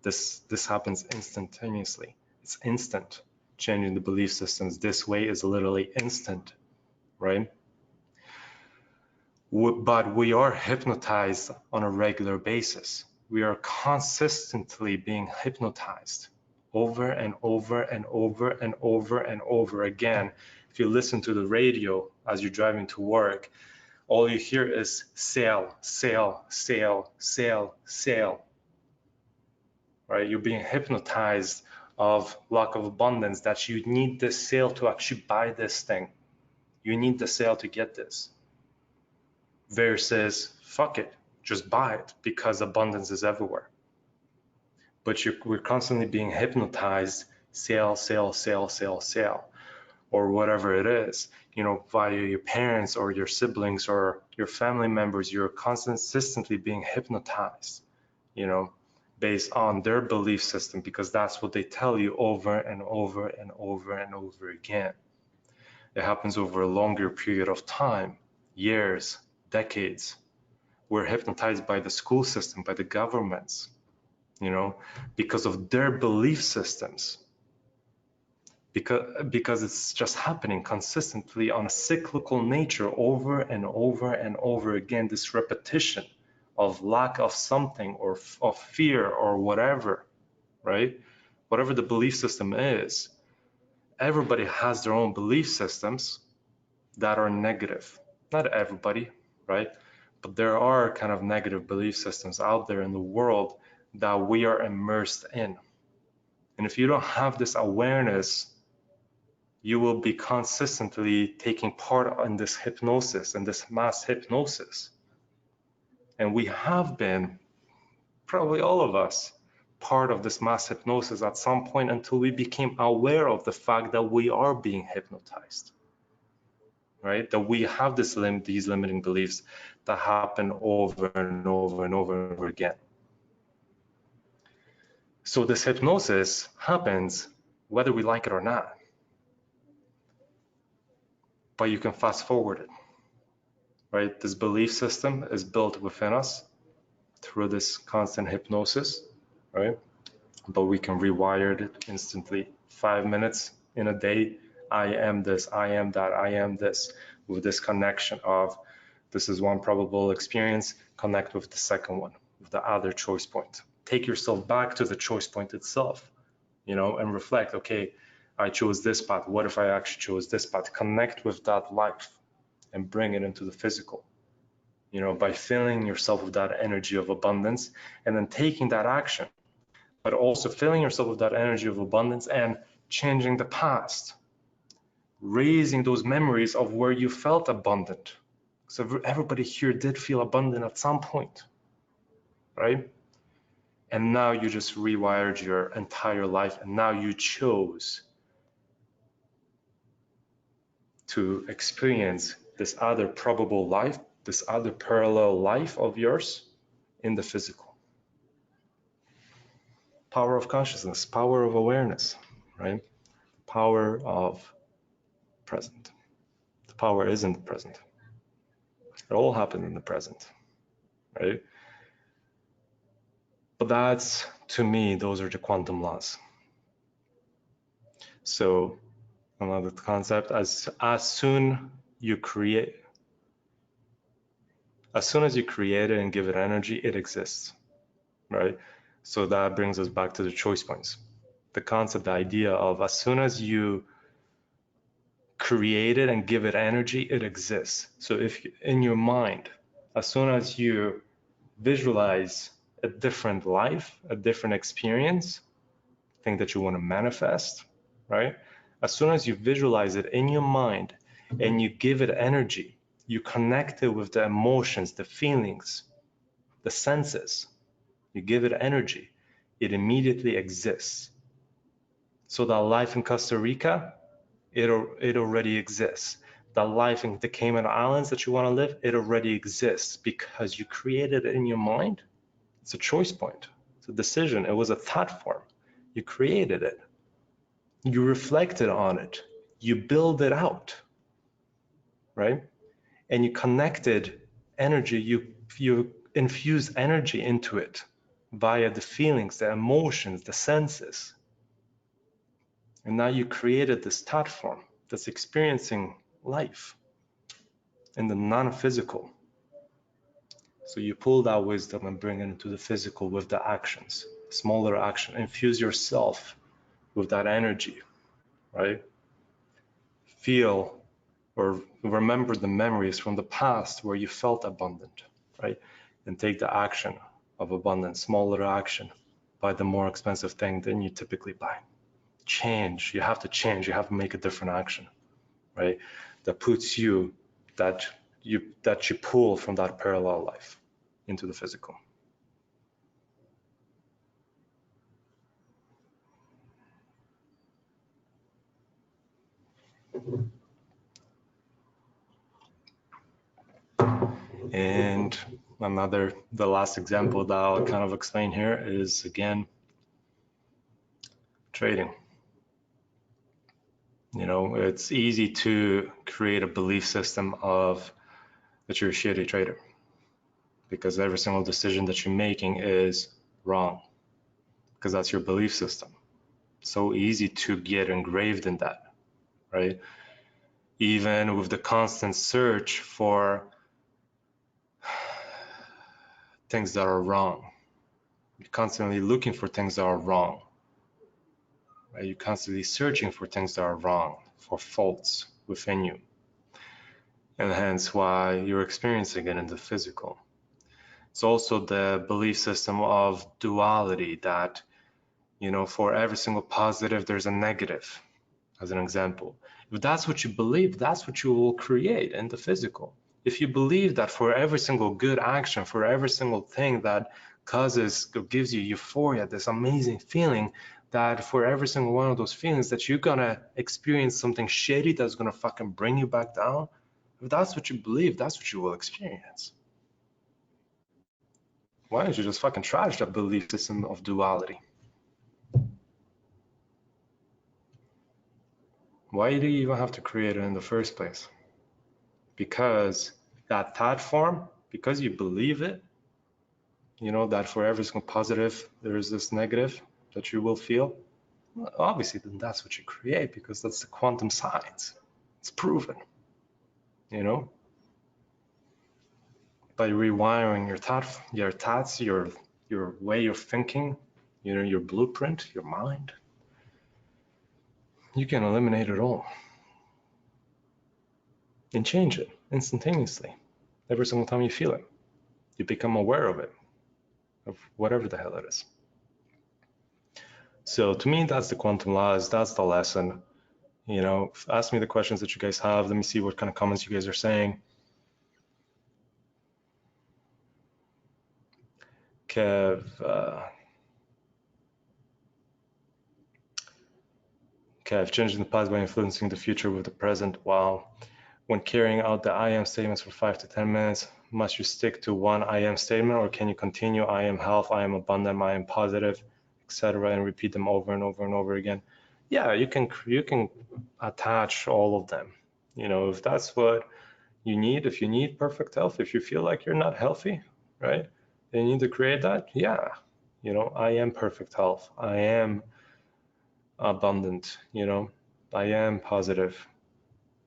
S1: this happens instantaneously. It's instant. Changing the belief systems this way is literally instant, right? But we are hypnotized on a regular basis. We are consistently being hypnotized over and over and over and over and over again. If you listen to the radio as you're driving to work, all you hear is sale, sale, sale, sale, sale, right? You're being hypnotized of lack of abundance, that you need this sale to actually buy this thing. You need the sale to get this. Versus, fuck it, just buy it because abundance is everywhere. But we're constantly being hypnotized, sale, sale, sale, sale, sale, or whatever it is, you know, via your parents or your siblings or your family members. You're consistently being hypnotized, you know, based on their belief system, because that's what they tell you over and over and over and over again. It happens over a longer period of time, years, decades. We're hypnotized by the school system, by the governments, you know, because of their belief systems. Because it's just happening consistently on a cyclical nature over and over and over again, this repetition of lack of something or of fear or whatever, right? Whatever the belief system is, everybody has their own belief systems that are negative. Not everybody, right? But there are kind of negative belief systems out there in the world that we are immersed in. And if you don't have this awareness, you will be consistently taking part in this hypnosis and this mass hypnosis. And we have been, probably all of us, part of this mass hypnosis at some point until we became aware of the fact that we are being hypnotized, right? That we have these limiting beliefs that happen over and over and over and over again. So this hypnosis happens whether we like it or not. But you can fast forward it, right? This belief system is built within us through this constant hypnosis, right? But we can rewire it instantly. 5 minutes in a day, I am this, I am that, I am this, with this connection of this is one probable experience, connect with the second one, with the other choice point. Take yourself back to the choice point itself, you know, and reflect, okay, I chose this path. What if I actually chose this path? Connect with that life and bring it into the physical, you know, by filling yourself with that energy of abundance and then taking that action, but also filling yourself with that energy of abundance and changing the past, raising those memories of where you felt abundant. So everybody here did feel abundant at some point, right? And now you just rewired your entire life, and now you chose to experience this other probable life, this other parallel life of yours in the physical. Power of consciousness, power of awareness, right? Power of present. The power is in the present. It all happened in the present, right? But that's, to me, those are the quantum laws. So another concept, as soon as you create it and give it energy, it exists, right? So that brings us back to the choice points. The concept, the idea of as soon as you create it and give it energy, it exists. So if in your mind, as soon as you visualize a different life, a different experience, thing that you want to manifest, right? As soon as you visualize it in your mind and you give it energy, you connect it with the emotions, the feelings, the senses, you give it energy, it immediately exists. So that life in Costa Rica, it already exists. That life in the Cayman Islands that you want to live, it already exists because you created it in your mind. It's a choice point. It's a decision. It was a thought form. You created it. You reflected on it. You build it out, right? And you connected energy. You infuse energy into it via the feelings, the emotions, the senses. And now you created this thought form that's experiencing life in the non-physical. So you pull that wisdom and bring it into the physical with the actions, smaller action. Infuse yourself with that energy, right? Feel or remember the memories from the past where you felt abundant, right? And take the action of abundance, smaller action, buy the more expensive thing than you typically buy. Change, you have to change, you have to make a different action, right? That puts you, that you pull from that parallel life into the physical. And the last example that I'll kind of explain here is, again, trading. You know, it's easy to create a belief system of that you're a shitty trader because every single decision that you're making is wrong because that's your belief system. So easy to get engraved in that, right? Even with the constant search for things that are wrong. You're constantly looking for things that are wrong. Right? You're constantly searching for things that are wrong, for faults within you. And hence why you're experiencing it in the physical. It's also the belief system of duality that, you know, for every single positive, there's a negative, as an example. If that's what you believe, that's what you will create in the physical. If you believe that for every single good action, for every single thing that gives you euphoria, this amazing feeling, that for every single one of those feelings that you're gonna experience something shitty that's gonna fucking bring you back down, if that's what you believe, that's what you will experience. Why don't you just fucking trash that belief system of duality? Why do you even have to create it in the first place? Because that thought form, because you believe it, you know, that for every single positive, there is this negative that you will feel. Well, obviously, then that's what you create because that's the quantum science. It's proven, you know, by rewiring your thoughts, your way of thinking, you know, your blueprint, your mind, you can eliminate it all and change it instantaneously. Every single time you feel it, you become aware of it, of whatever the hell it is. So to me, that's the quantum laws. That's the lesson. You know, ask me the questions that you guys have. Let me see what kind of comments you guys are saying. Kev, changing the past by influencing the future with the present. Wow. When carrying out the I am statements for 5 to 10 minutes, must you stick to one I am statement, or can you continue I am health, I am abundant, I am positive, etc., and repeat them over and over and over again? Yeah, you can attach all of them. You know, if that's what you need, if you need perfect health, if you feel like you're not healthy, right? You need to create that. Yeah, you know, I am perfect health. I am abundant. You know, I am positive.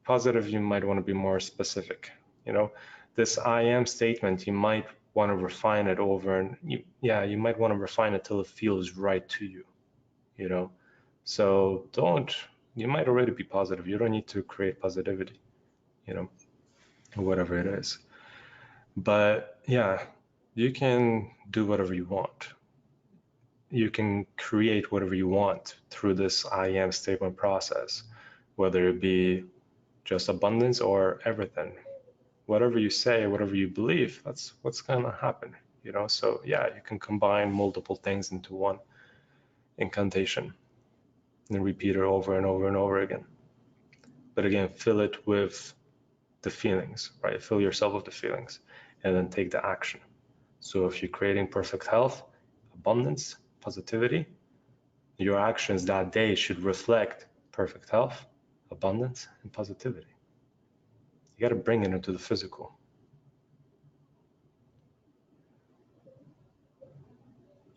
S1: Positive, you might want to be more specific. You know, this I am statement, you might want to refine it over, and you might want to refine it till it feels right to you. You know, so you might already be positive. You don't need to create positivity. You know, whatever it is. But yeah, you can do whatever you want. You can create whatever you want through this I am statement process, whether it be just abundance or everything. Whatever you say, whatever you believe, that's what's gonna happen, you know? So yeah, you can combine multiple things into one incantation and repeat it over and over and over again. But again, fill it with the feelings, right? Fill yourself with the feelings and then take the action. So if you're creating perfect health, abundance, positivity, Your actions that day should reflect perfect health, abundance, and positivity. You got to bring it into the physical.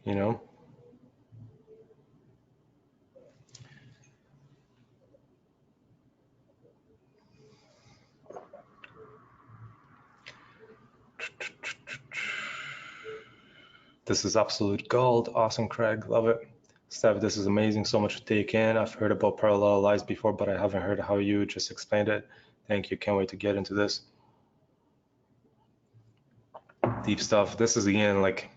S1: You know? This is absolute gold. Awesome, Craig. Love it. Steph, this is amazing. So much to take in. I've heard about parallel lives before, but I haven't heard how you just explained it. Thank you. Can't wait to get into this. Deep stuff. This is, again, like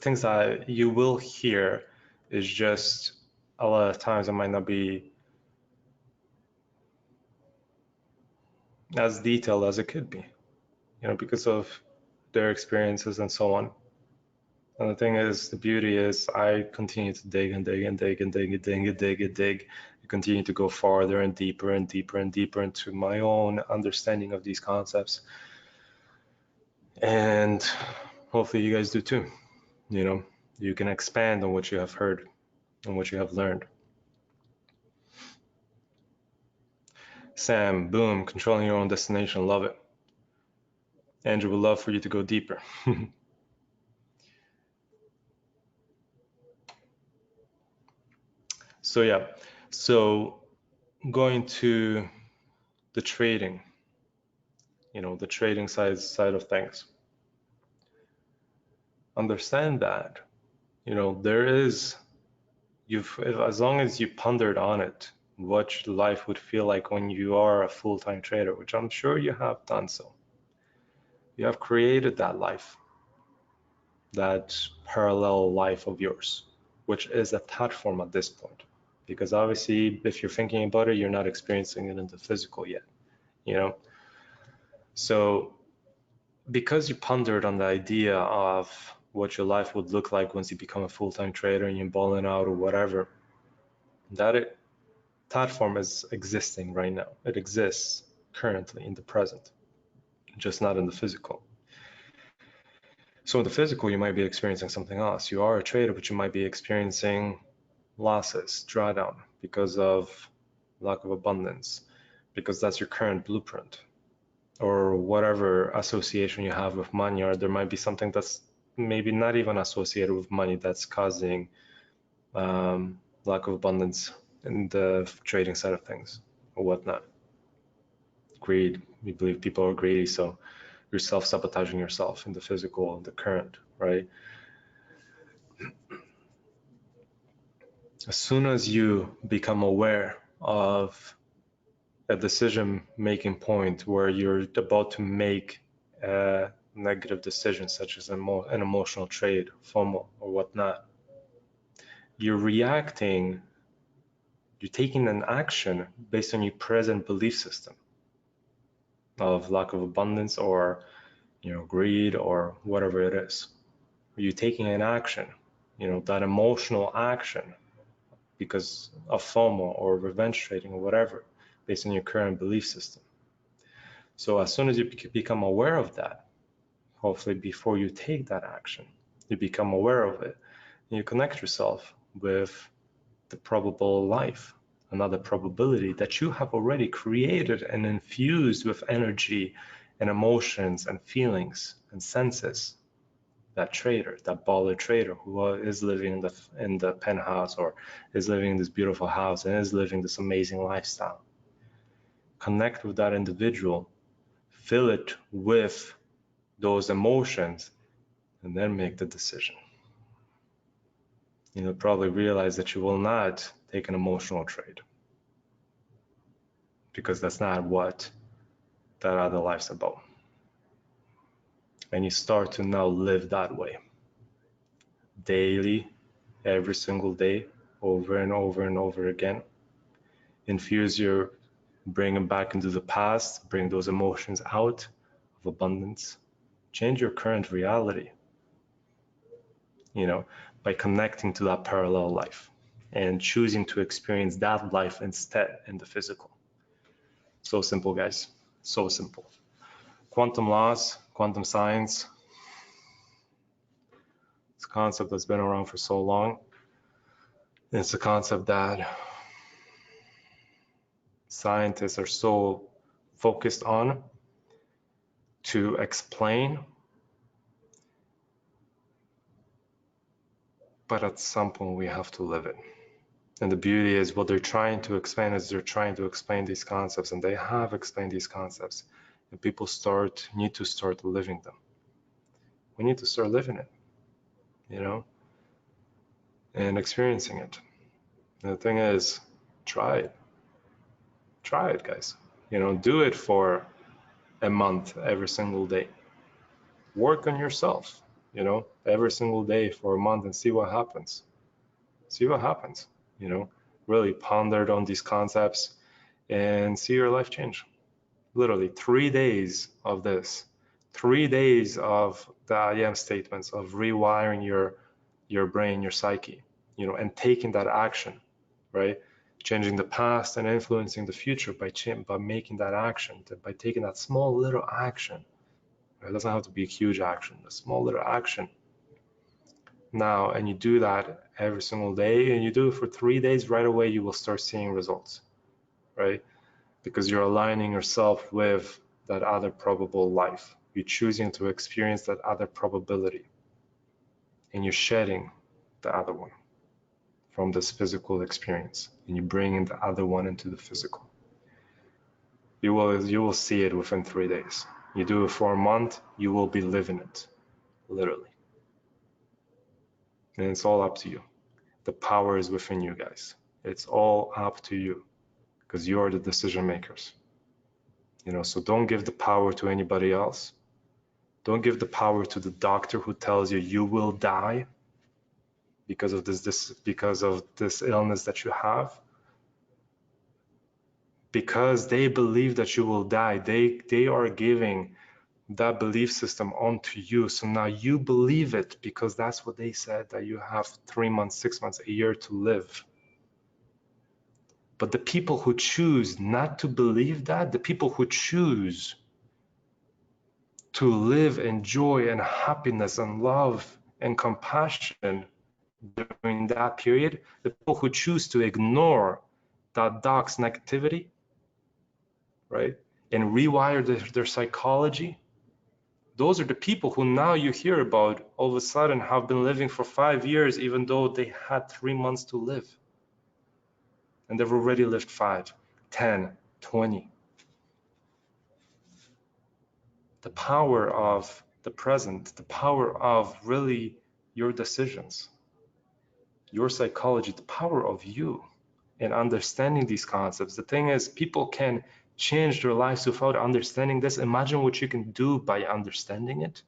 S1: things that you will hear is just a lot of times it might not be as detailed as it could be, you know, because of their experiences and so on. And the thing is, the beauty is I continue to dig and dig and dig and dig and dig and dig and dig. I continue to go farther and deeper and deeper and deeper into my own understanding of these concepts. And hopefully you guys do too. You know, you can expand on what you have heard and what you have learned. Sam, boom, controlling your own destination, love it. Andrew, would love for you to go deeper. So yeah, so going to the trading, you know, the trading side of things. Understand that, you know, there is, as long as you pondered on it, what life would feel like when you are a full-time trader, which I'm sure you have done so. You have created that life, that parallel life of yours, which is a thought form at this point. Because obviously, if you're thinking about it, you're not experiencing it in the physical yet, you know? So because you pondered on the idea of what your life would look like once you become a full-time trader and you're balling out or whatever, that form is existing right now. It exists currently in the present, just not in the physical. So in the physical, you might be experiencing something else. You are a trader, but you might be experiencing losses, drawdown, because of lack of abundance, because that's your current blueprint, or whatever association you have with money, or there might be something that's maybe not even associated with money that's causing lack of abundance in the trading side of things or whatnot. Greed, we believe people are greedy, so you're self-sabotaging yourself in the physical, in the current, right? As soon as you become aware of a decision-making point where you're about to make a negative decision, such as an emotional trade, FOMO, or whatnot, you're reacting, you're taking an action based on your present belief system of lack of abundance or, you know, greed or whatever it is. You're taking an action, you know, that emotional action because of FOMO or revenge trading or whatever, based on your current belief system. So as soon as you become aware of that, hopefully before you take that action, you become aware of it, and you connect yourself with the probable life, another probability that you have already created and infused with energy and emotions and feelings and senses. That trader, that baller trader who is living in the penthouse or is living in this beautiful house and is living this amazing lifestyle. Connect with that individual, fill it with those emotions, and then make the decision. You'll probably realize that you will not take an emotional trade because that's not what that other life's about. And you start to now live that way daily, every single day, over and over and over again. Infuse bring them back into the past, bring those emotions out of abundance, change your current reality, you know, by connecting to that parallel life and choosing to experience that life instead in the physical. So simple, guys, so simple. Quantum laws, quantum science, It's a concept that's been around for so long. It's a concept that scientists are so focused on to explain, but at some point we have to live it. And the beauty is what they're trying to explain is they're trying to explain these concepts, and they have explained these concepts, and people need to start living them. We need to start living it, you know, and experiencing it. And the thing is, try it. Try it, guys. You know, do it for a month every single day. Work on yourself, you know, every single day for a month and see what happens. See what happens, you know, really ponder on these concepts and see your life change. Literally 3 days of this, 3 days of the I am statements, of rewiring your brain, your psyche, you know, and taking that action, right? Changing the past and influencing the future by making that action, by taking that small little action. It doesn't have to be a huge action, a small little action. Now, and you do that every single day, and you do it for 3 days, right away, you will start seeing results, right? Because you're aligning yourself with that other probable life. You're choosing to experience that other probability, and you're shedding the other one from this physical experience, and you bring in the other one into the physical. You will see it within 3 days. You do it for a month, you will be living it, literally. And it's all up to you. The power is within you guys. It's all up to you, because you are the decision makers. You know, so don't give the power to anybody else. Don't give the power to the doctor who tells you you will die because of this illness that you have. Because they believe that you will die, they are giving that belief system onto you. So now you believe it because that's what they said, that you have 3 months, 6 months, a year to live. But the people who choose not to believe that, the people who choose to live in joy and happiness and love and compassion during that period, the people who choose to ignore that dark negativity, right, and rewire their psychology, those are the people who now you hear about all of a sudden have been living for 5 years, even though they had 3 months to live. And they've already lived 5, 10, 20. The power of the present, the power of really your decisions, your psychology, the power of you and understanding these concepts. The thing is, people can change their lives without understanding this. Imagine what you can do by understanding it.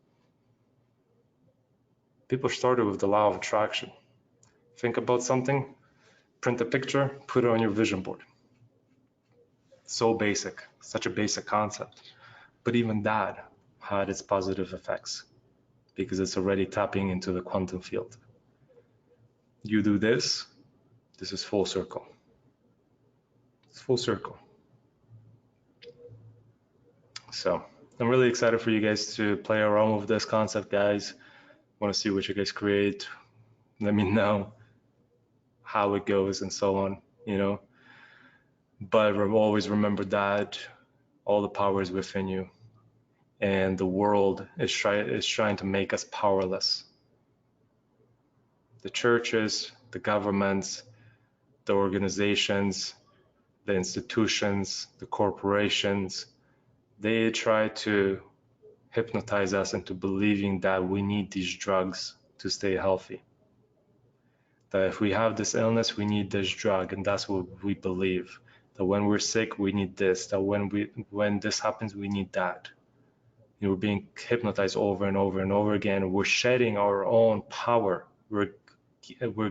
S1: People started with the law of attraction. Think about something, print a picture, put it on your vision board. So basic, such a basic concept. But even that had its positive effects because it's already tapping into the quantum field. You do this, this is full circle. It's full circle. So I'm really excited for you guys to play around with this concept, guys. Want to see what you guys create. Let me know how it goes and so on, you know. But always remember that all the power is within you, and the world is trying to make us powerless. The churches, the governments, the organizations, the institutions, the corporations, they try to hypnotize us into believing that we need these drugs to stay healthy. That if we have this illness, we need this drug, and that's what we believe. That when we're sick, we need this. That when this happens, we need that. And we're being hypnotized over and over and over again. We're shedding our own power. We're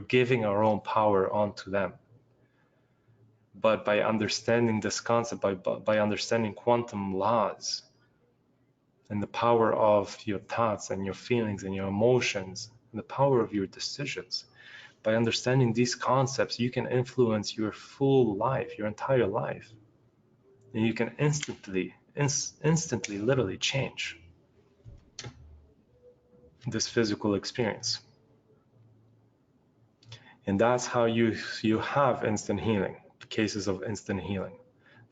S1: giving our own power onto them. But by understanding this concept, by understanding quantum laws and the power of your thoughts and your feelings and your emotions and the power of your decisions, by understanding these concepts, you can influence your full life, your entire life. And you can instantly, literally change this physical experience. And that's how you have instant healing, cases of instant healing,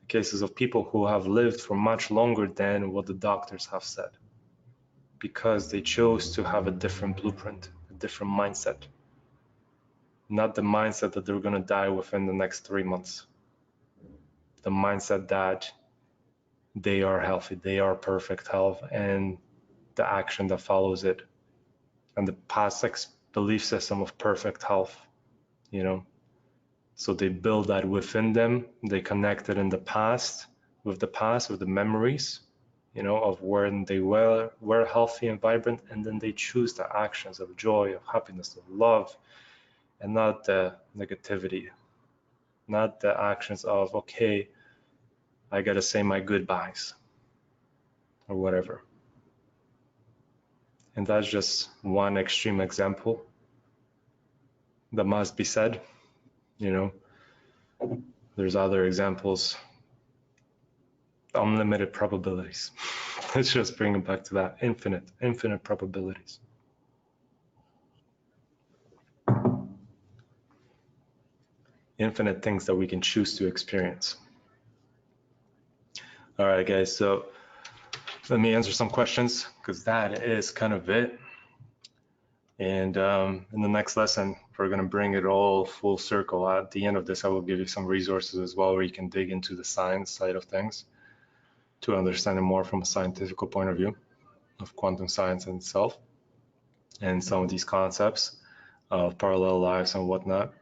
S1: cases of people who have lived for much longer than what the doctors have said, because they chose to have a different blueprint, a different mindset, not the mindset that they're going to die within the next 3 months, the mindset that they are healthy, they are perfect health, and the action that follows it, and the past belief system of perfect health, you know. So they build that within them. They connect it in the past, with the memories, you know, of when they were healthy and vibrant, and then they choose the actions of joy, of happiness, of love, and not the negativity, not the actions of, okay, I gotta say my goodbyes or whatever. And that's just one extreme example that must be said, you know. There's other examples, unlimited probabilities. Let's just bring it back to that, infinite probabilities. Infinite things that we can choose to experience. All right, guys, so let me answer some questions, because that is kind of it. And in the next lesson, we're going to bring it all full circle. At the end of this, I will give you some resources as well, where you can dig into the science side of things to understand it more from a scientific point of view of quantum science in itself, and some of these concepts of parallel lives and whatnot.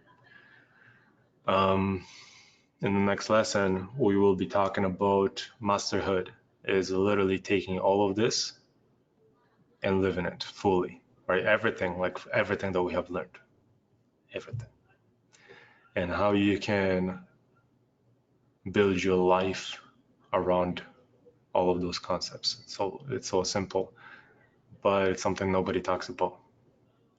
S1: In the next lesson, we will be talking about masterhood, is literally taking all of this and living it fully, right? Everything, like everything that we have learned, everything. And how you can build your life around all of those concepts. So it's so simple, but it's something nobody talks about,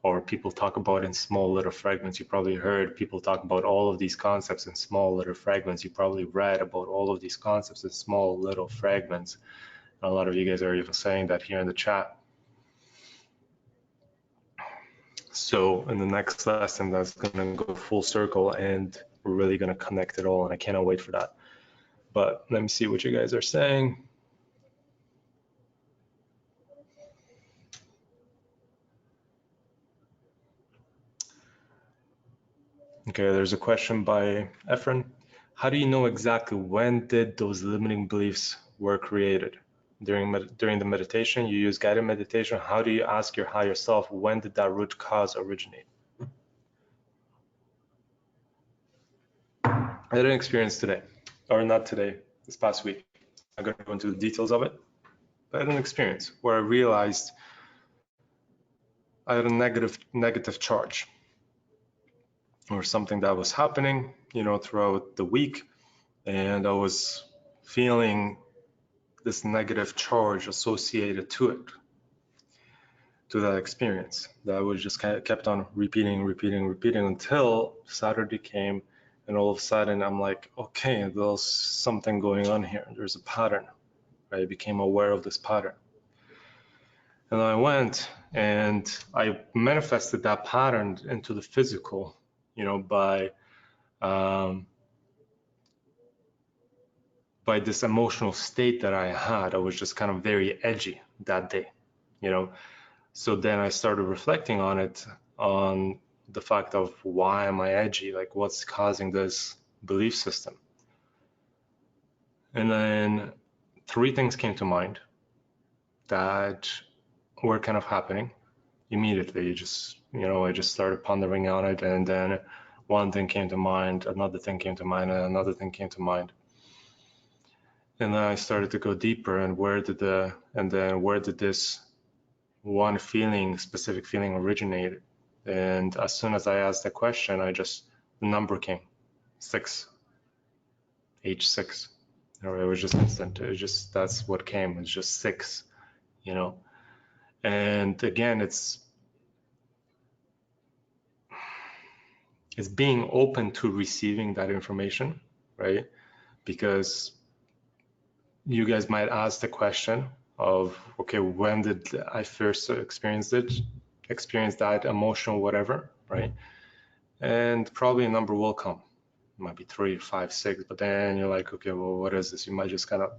S1: or people talk about in small little fragments. You probably heard people talk about all of these concepts in small little fragments. You probably read about all of these concepts in small little fragments. And a lot of you guys are even saying that here in the chat. So in the next lesson, that's going to go full circle, and we're really going to connect it all, and I cannot wait for that. But let me see what you guys are saying. Okay, there's a question by Efren. How do you know exactly when did those limiting beliefs were created? During the meditation, you use guided meditation. How do you ask your higher self, when did that root cause originate? I had an experience today, or not today, this past week. I'm going to go into the details of it, but I had an experience where I realized I had a negative charge, or something that was happening, you know, throughout the week, and I was feeling this negative charge associated to it, to that experience, that I was just kept on repeating until Saturday came, and all of a sudden I'm like, okay, there's something going on here. There's a pattern. I became aware of this pattern. And I went and I manifested that pattern into the physical, you know, by this emotional state that I had. I was just kind of very edgy that day, you know. So then I started reflecting on it, on the fact of, why am I edgy? Like, what's causing this belief system? And then 3 things came to mind that were kind of happening immediately. I just started pondering on it, and then one thing came to mind, another thing came to mind, and another thing came to mind. And then I started to go deeper, and where did this one specific feeling originate? And as soon as I asked the question, the number came, 6, age 6. It was just instant. That's what came. It's just 6, you know. And again, it's being open to receiving that information, right? Because you guys might ask the question of, okay, when did I first experience that emotional whatever, right? and probably a number will come. It might be 3, 5, 6, but then you're like, okay, well, what is this? You might just kind of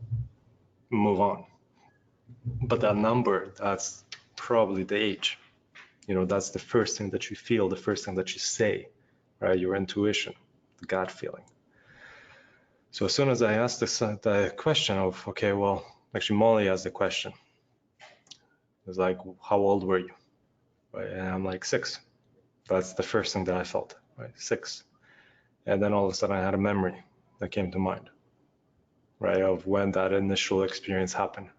S1: move on. But that number, that's probably the age. You know, that's the first thing that you feel, the first thing that you say, right? Your intuition, the gut feeling. So as soon as I asked the question of, okay, well, actually Molly asked the question. It was like, how old were you? Right? And I'm like 6. That's the first thing that I felt, right? 6. And then all of a sudden I had a memory that came to mind, right? Of when that initial experience happened.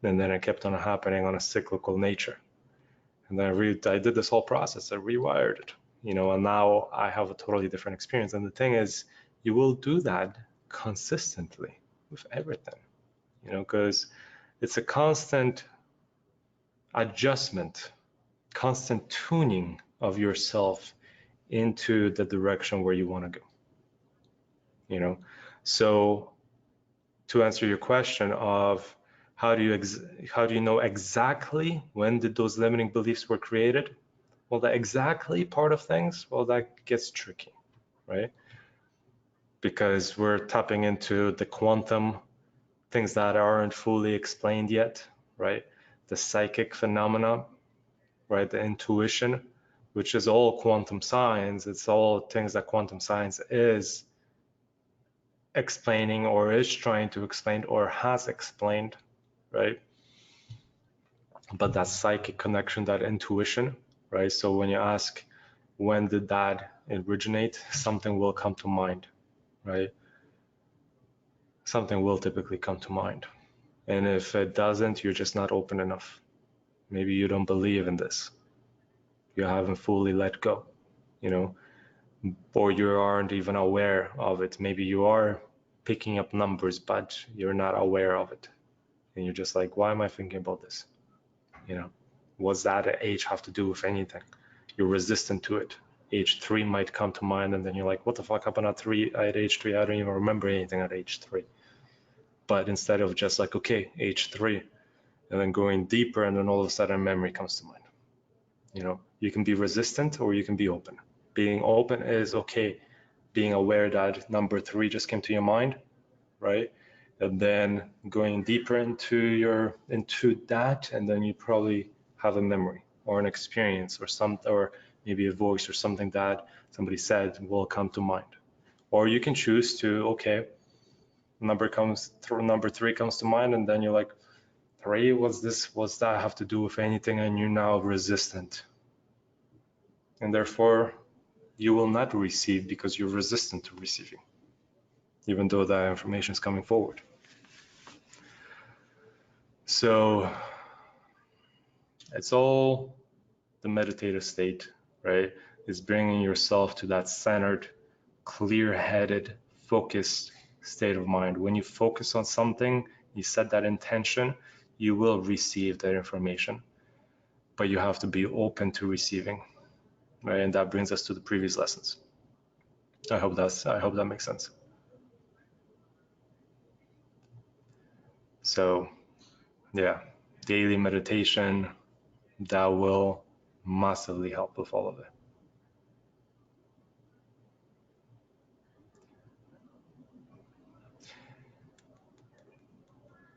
S1: And then it kept on happening on a cyclical nature. And then I did this whole process. I rewired it, you know, and now I have a totally different experience. And the thing is, you will do that consistently with everything, you know, because it's a constant adjustment, constant tuning of yourself into the direction where you want to go, you know. So to answer your question of how do you know exactly when did those limiting beliefs were created? Well, the exactly part of things, well, that gets tricky, right? Because we're tapping into the quantum things that aren't fully explained yet, right? The psychic phenomena, right? The intuition, which is all quantum science. It's all things that quantum science is explaining or is trying to explain or has explained, right? But that psychic connection, that intuition, right? So when you ask, when did that originate? Something will come to mind, right? Something will typically come to mind. And if it doesn't, you're just not open enough. Maybe you don't believe in this. You haven't fully let go, you know, or you aren't even aware of it. Maybe you are picking up numbers, but you're not aware of it. And you're just like, why am I thinking about this? You know, what's that at age have to do with anything? You're resistant to it. Age 3 might come to mind, and then you're like, what the fuck happened at age 3? I don't even remember anything at age 3. But instead of just like, okay, age 3, and then going deeper, and then all of a sudden memory comes to mind. You know, you can be resistant or you can be open. Being open is okay. Being aware that number 3 just came to your mind, right? And then going deeper into that, and then you probably have a memory or an experience or maybe a voice or something that somebody said will come to mind. Or you can choose to, okay, number 3 comes to mind, and then you're like, 3, what's that have to do with anything? And you're now resistant, and therefore you will not receive because you're resistant to receiving, even though that information is coming forward. So it's all the meditative state, right? Is bringing yourself to that centered, clear-headed, focused state of mind. When you focus on something, you set that intention, you will receive that information, but you have to be open to receiving, right? And that brings us to the previous lessons. I hope that makes sense. So yeah, daily meditation, that will massively help with all of it.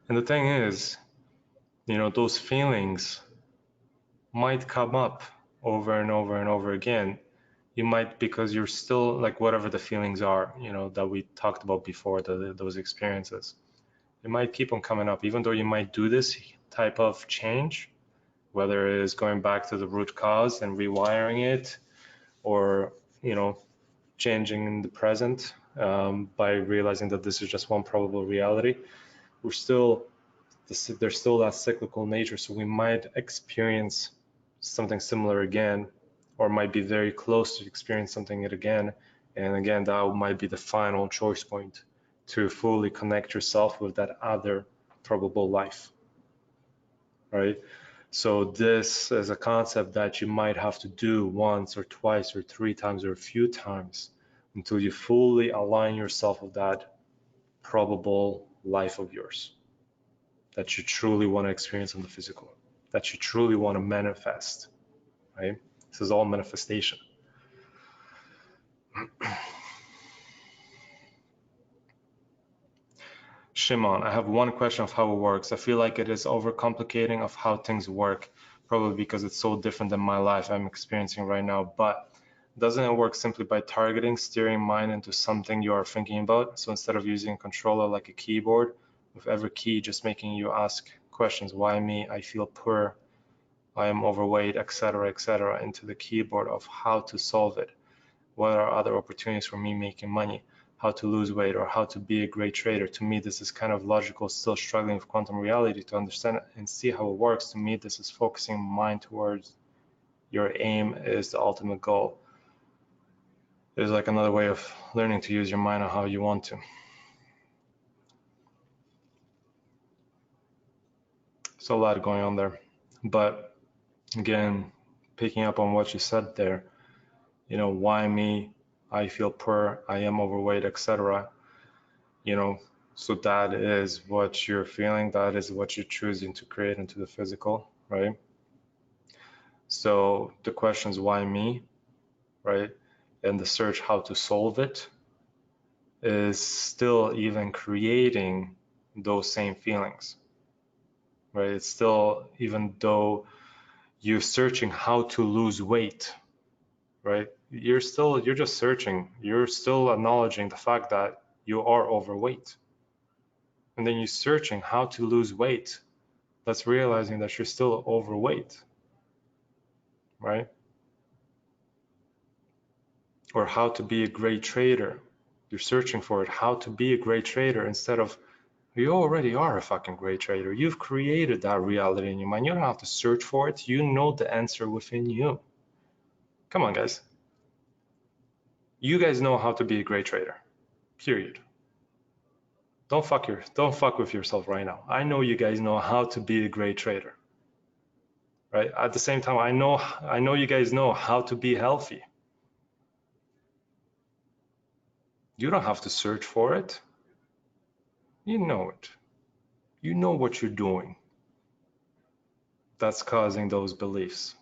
S1: And the thing is, you know, those feelings might come up over and over and over again. You might, because you're still like, whatever the feelings are, you know, that we talked about before, those experiences, it might keep on coming up, even though you might do this type of change, whether it is going back to the root cause and rewiring it, or, you know, changing in the present by realizing that this is just one probable reality. There's still that cyclical nature, so we might experience something similar again, or might be very close to experience something again, and again that might be the final choice point to fully connect yourself with that other probable life, right? So this is a concept that you might have to do once or twice or 3 times or a few times until you fully align yourself with that probable life of yours that you truly want to experience in the physical, that you truly want to manifest, right? This is all manifestation. Shimon, I have one question of how it works. I feel like it is overcomplicating of how things work, probably because it's so different than my life I'm experiencing right now. But doesn't it work simply by targeting, steering mind into something you are thinking about? So instead of using a controller like a keyboard, with every key just making you ask questions, why me, I feel poor, I am overweight, etc., into the keyboard of how to solve it. What are other opportunities for me making money? How to lose weight or how to be a great trader? To me, this is kind of logical, still struggling with quantum reality to understand it and see how it works. To me, this is focusing mind towards your aim is the ultimate goal. There's like another way of learning to use your mind on how you want to. So a lot going on there. But again, picking up on what you said there, you know, why me? I feel poor, I am overweight, etc. You know, so that is what you're feeling, that is what you're choosing to create into the physical, right? So the question is why me, right? And the search how to solve it is still even creating those same feelings, right? It's still, even though you're searching how to lose weight, right? You're just searching, you're still acknowledging the fact that you are overweight. And then you're searching how to lose weight. That's realizing that you're still overweight, right? Or how to be a great trader. You're searching for it, how to be a great trader, instead of you already are a fucking great trader. You've created that reality in your mind. You don't have to search for it. You know the answer within you. Come on, guys. You guys know how to be a great trader. Period. Don't fuck with yourself right now. I know you guys know how to be a great trader. Right? At the same time, I know you guys know how to be healthy. You don't have to search for it. You know it. You know what you're doing that's causing those beliefs.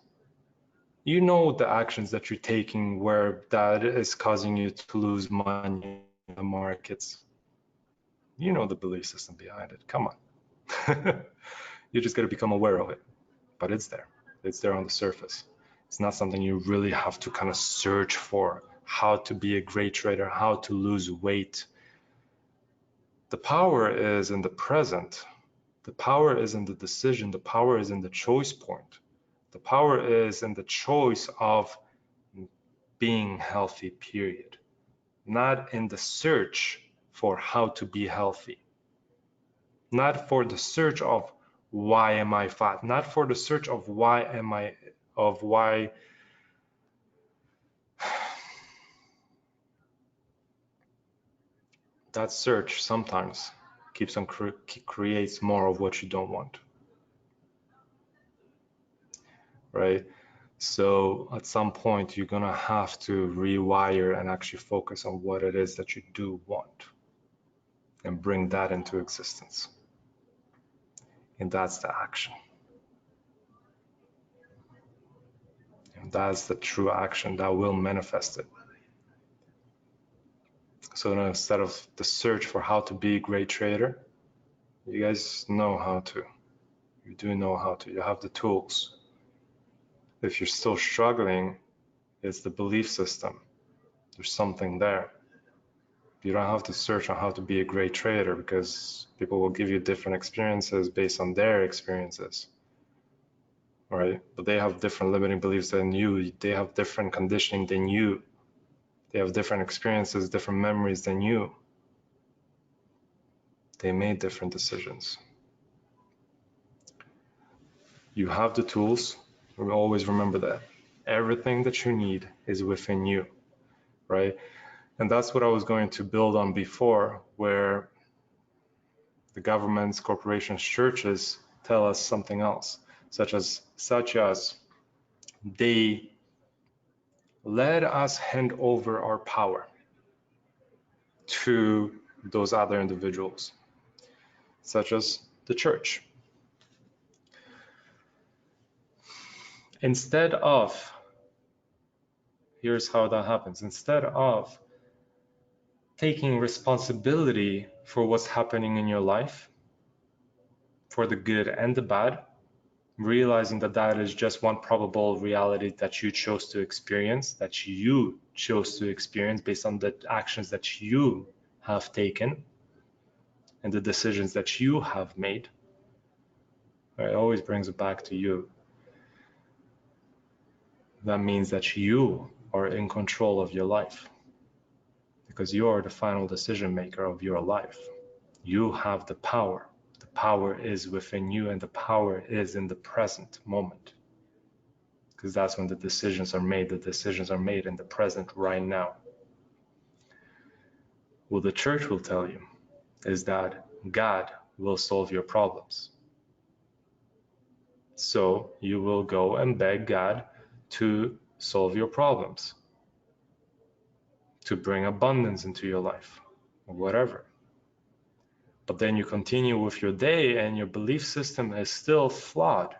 S1: You know the actions that you're taking where that is causing you to lose money in the markets. You know the belief system behind it. Come on. You just got to become aware of it. But it's there. It's there on the surface. It's not something you really have to kind of search for. How to be a great trader, how to lose weight. The power is in the present. The power is in the decision. The power is in the choice point. The power is in the choice of being healthy, period. Not in the search for how to be healthy. Not for the search of why am I fat. Not for the search of why that search sometimes keeps on creates more of what you don't want, right? So at some point you're gonna have to rewire and actually focus on what it is that you do want and bring that into existence. And that's the action. And that's the true action that will manifest it. So instead of the search for how to be a great trader, you guys know how to. You do know how to. You have the tools. If you're still struggling, it's the belief system. There's something there. You don't have to search on how to be a great trader because people will give you different experiences based on their experiences, right? But they have different limiting beliefs than you. They have different conditioning than you. They have different experiences, different memories than you. They made different decisions. You have the tools. Always remember that. Everything that you need is within you, right? And that's what I was going to build on before, where the governments, corporations, churches tell us something else, such as they let us hand over our power to those other individuals, such as the church. Instead of Here's how that happens. Instead of taking responsibility for what's happening in your life, for the good and the bad, realizing that that is just one probable reality that you chose to experience, based on the actions that you have taken and the decisions that you have made. It always brings it back to you. That means that you are in control of your life, because you are the final decision maker of your life. You have the power. The power is within you, and the power is in the present moment, because that's when the decisions are made. The decisions are made in the present right now. What the church will tell you is that God will solve your problems. So you will go and beg God to solve your problems, to bring abundance into your life, or whatever. But then you continue with your day and your belief system is still flawed.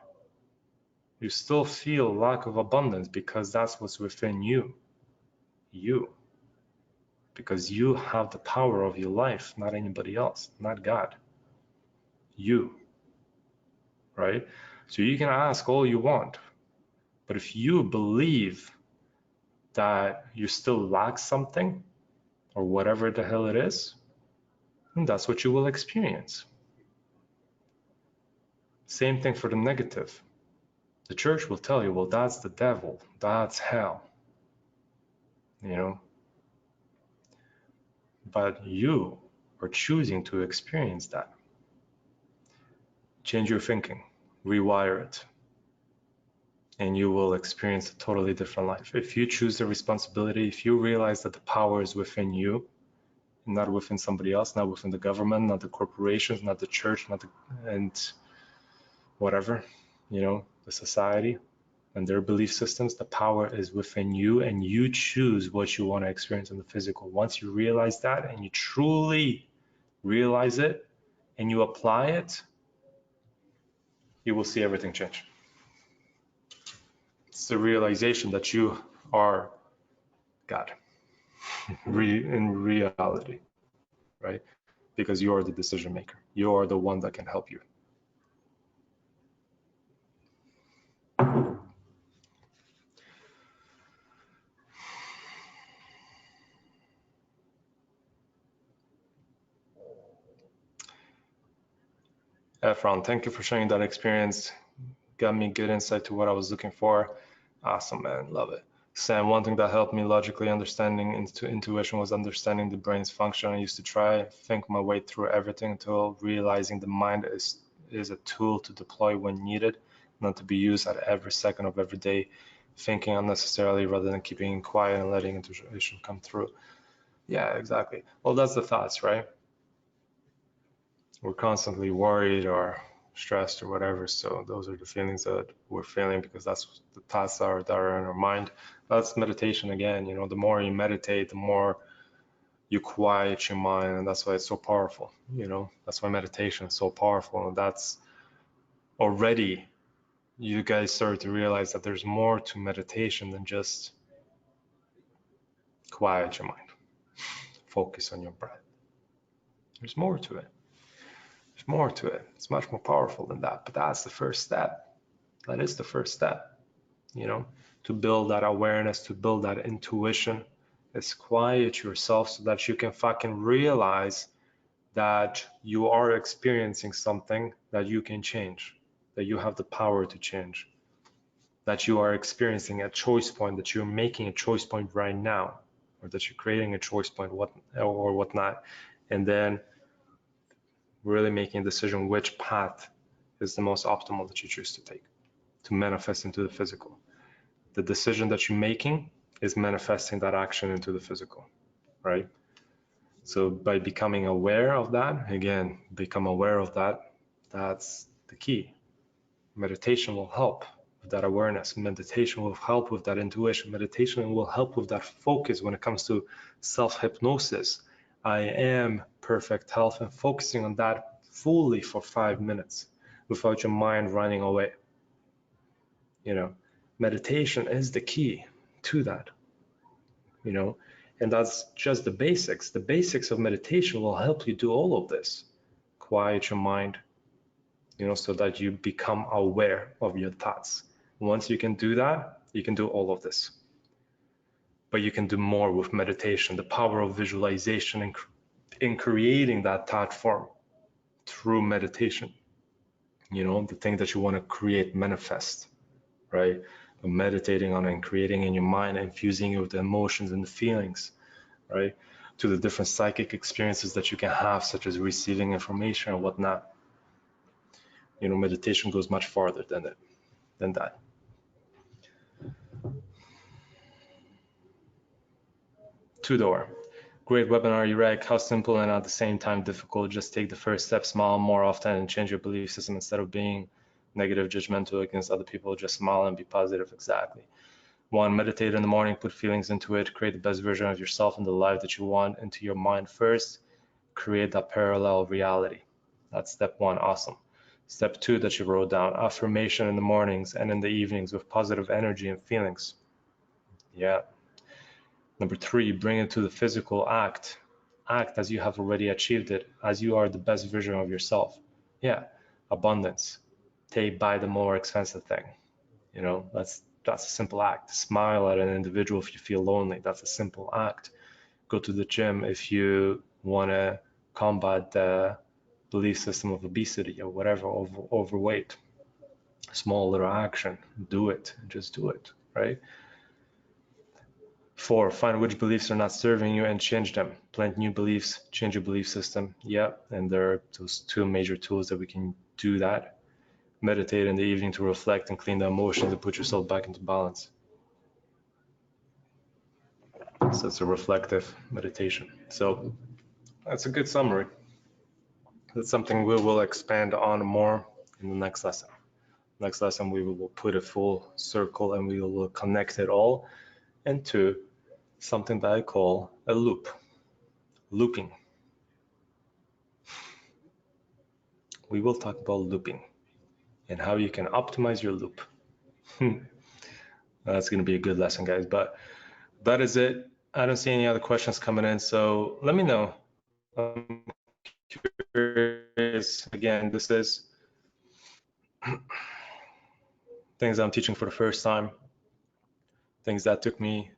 S1: You still feel lack of abundance because that's what's within you. Because you have the power of your life, not anybody else, not God. You, right? So you can ask all you want, but if you believe that you still lack something, or whatever the hell it is, then that's what you will experience. Same thing for the negative. The church will tell you, well, that's the devil, that's hell, you know. But you are choosing to experience that. Change your thinking, rewire it, and you will experience a totally different life. If you choose the responsibility, if you realize that the power is within you, not within somebody else, not within the government, not the corporations, not the church, and whatever, you know, the society and their belief systems, the power is within you, and you choose what you want to experience in the physical. Once you realize that and you truly realize it and you apply it, you will see everything change. It's the realization that you are God in reality, right? Because you are the decision maker. You are the one that can help you. Efron, thank you for sharing that experience. Got me good insight to what I was looking for. Awesome, man. Love it. Sam, one thing that helped me logically understanding intuition was understanding the brain's function. I used to try think my way through everything until realizing the mind is a tool to deploy when needed, not to be used at every second of every day, thinking unnecessarily rather than keeping quiet and letting intuition come through. Yeah, exactly. Well, that's the thoughts, right? We're constantly worried or stressed or whatever, so those are the feelings that we're feeling because that's the thoughts that are in our mind. That's meditation again. You know, the more you meditate, the more you quiet your mind, and that's why it's so powerful. You know, that's why meditation is so powerful, and that's already you guys start to realize that there's more to meditation than just quiet your mind, focus on your breath. There's more to it. There's more to it. It's much more powerful than that, but that's the first step. That is the first step, you know, to build that awareness, to build that intuition, is quiet yourself so that you can fucking realize that you are experiencing something that you can change, that you have the power to change, that you are experiencing a choice point, that you're making a choice point right now, or that you're creating a choice point, whatnot, and then really making a decision which path is the most optimal that you choose to take to manifest into the physical. The decision that you're making is manifesting that action into the physical, right? So by becoming aware of that, again, become aware of that, that's the key. Meditation will help with that awareness. Meditation will help with that intuition. Meditation will help with that focus when it comes to self-hypnosis. I am perfect health, and focusing on that fully for 5 minutes without your mind running away. You know, meditation is the key to that. you know, and that's just the basics. The basics of meditation will help you do all of this. Quiet your mind, you know, so that you become aware of your thoughts. Once you can do that, you can do all of this. But you can do more with meditation, the power of visualization in creating that thought form through meditation. You know, the thing that you want to create manifest, right? Meditating on it and creating in your mind, infusing it with the emotions and the feelings, right? To the different psychic experiences that you can have, such as receiving information and whatnot. You know, meditation goes much farther than that. Two-door. Great webinar, Yurek. How simple and at the same time difficult. Just take the first step, smile more often, and change your belief system. Instead of being negative, judgmental against other people, just smile and be positive. Exactly. 1, meditate in the morning, put feelings into it, create the best version of yourself and the life that you want into your mind first. Create that parallel reality. That's step 1. Awesome. Step 2 that you wrote down, affirmation in the mornings and in the evenings with positive energy and feelings. Yeah. Number 3, bring it to the physical act. Act as you have already achieved it, as you are the best version of yourself. Yeah. Abundance. Buy the more expensive thing. You know, that's a simple act. Smile at an individual if you feel lonely. That's a simple act. Go to the gym if you want to combat the belief system of obesity or whatever, overweight. Small little action. Do it. Just do it, right? 4, find which beliefs are not serving you and change them. Plant new beliefs, change your belief system. Yeah, and there are those 2 major tools that we can do that. Meditate in the evening to reflect and clean the emotions and put yourself back into balance. So it's a reflective meditation. So that's a good summary. That's something we will expand on more in the next lesson. Next lesson, we will put a full circle and we will connect it all into something that I call a loop. Looping. We will talk about looping and how you can optimize your loop. That's going to be a good lesson, guys. But that is it. I don't see any other questions coming in, so let me know. I'm curious. Again, this is things I'm teaching for the first time, things that took me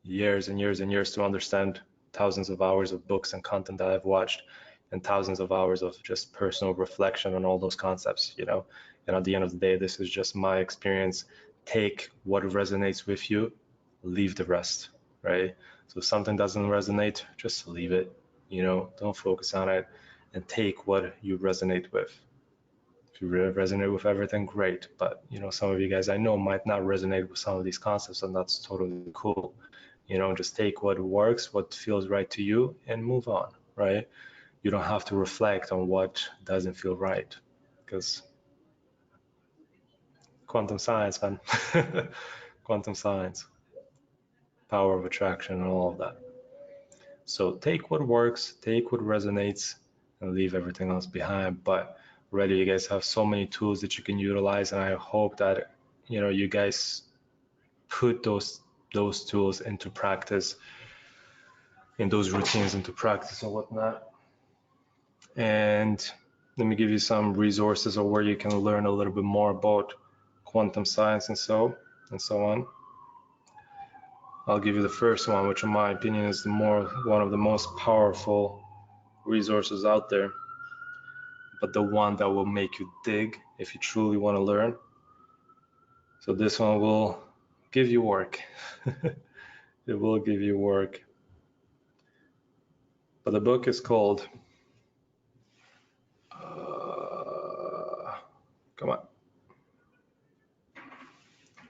S1: years and years and years to understand, thousands of hours of books and content that I've watched, and thousands of hours of just personal reflection on all those concepts, you know. And at the end of the day, this is just my experience. Take what resonates with you, leave the rest, right? So if something doesn't resonate, just leave it, you know, don't focus on it, and take what you resonate with. If you really resonate with everything, great. But, you know, some of you guys I know might not resonate with some of these concepts, and that's totally cool. You know, just take what works, what feels right to you, and move on, right? You don't have to reflect on what doesn't feel right, because quantum science, man. Quantum science, power of attraction, and all of that. So take what works, take what resonates, and leave everything else behind. But really, you guys have so many tools that you can utilize, and I hope that, you know, you guys put those tools into practice, and those routines into practice and whatnot. And let me give you some resources of where you can learn a little bit more about quantum science and so on. I'll give you the first one, which in my opinion is one of the most powerful resources out there, but the one that will make you dig if you truly want to learn. So this one will give you work. It will give you work. But the book is called, come on,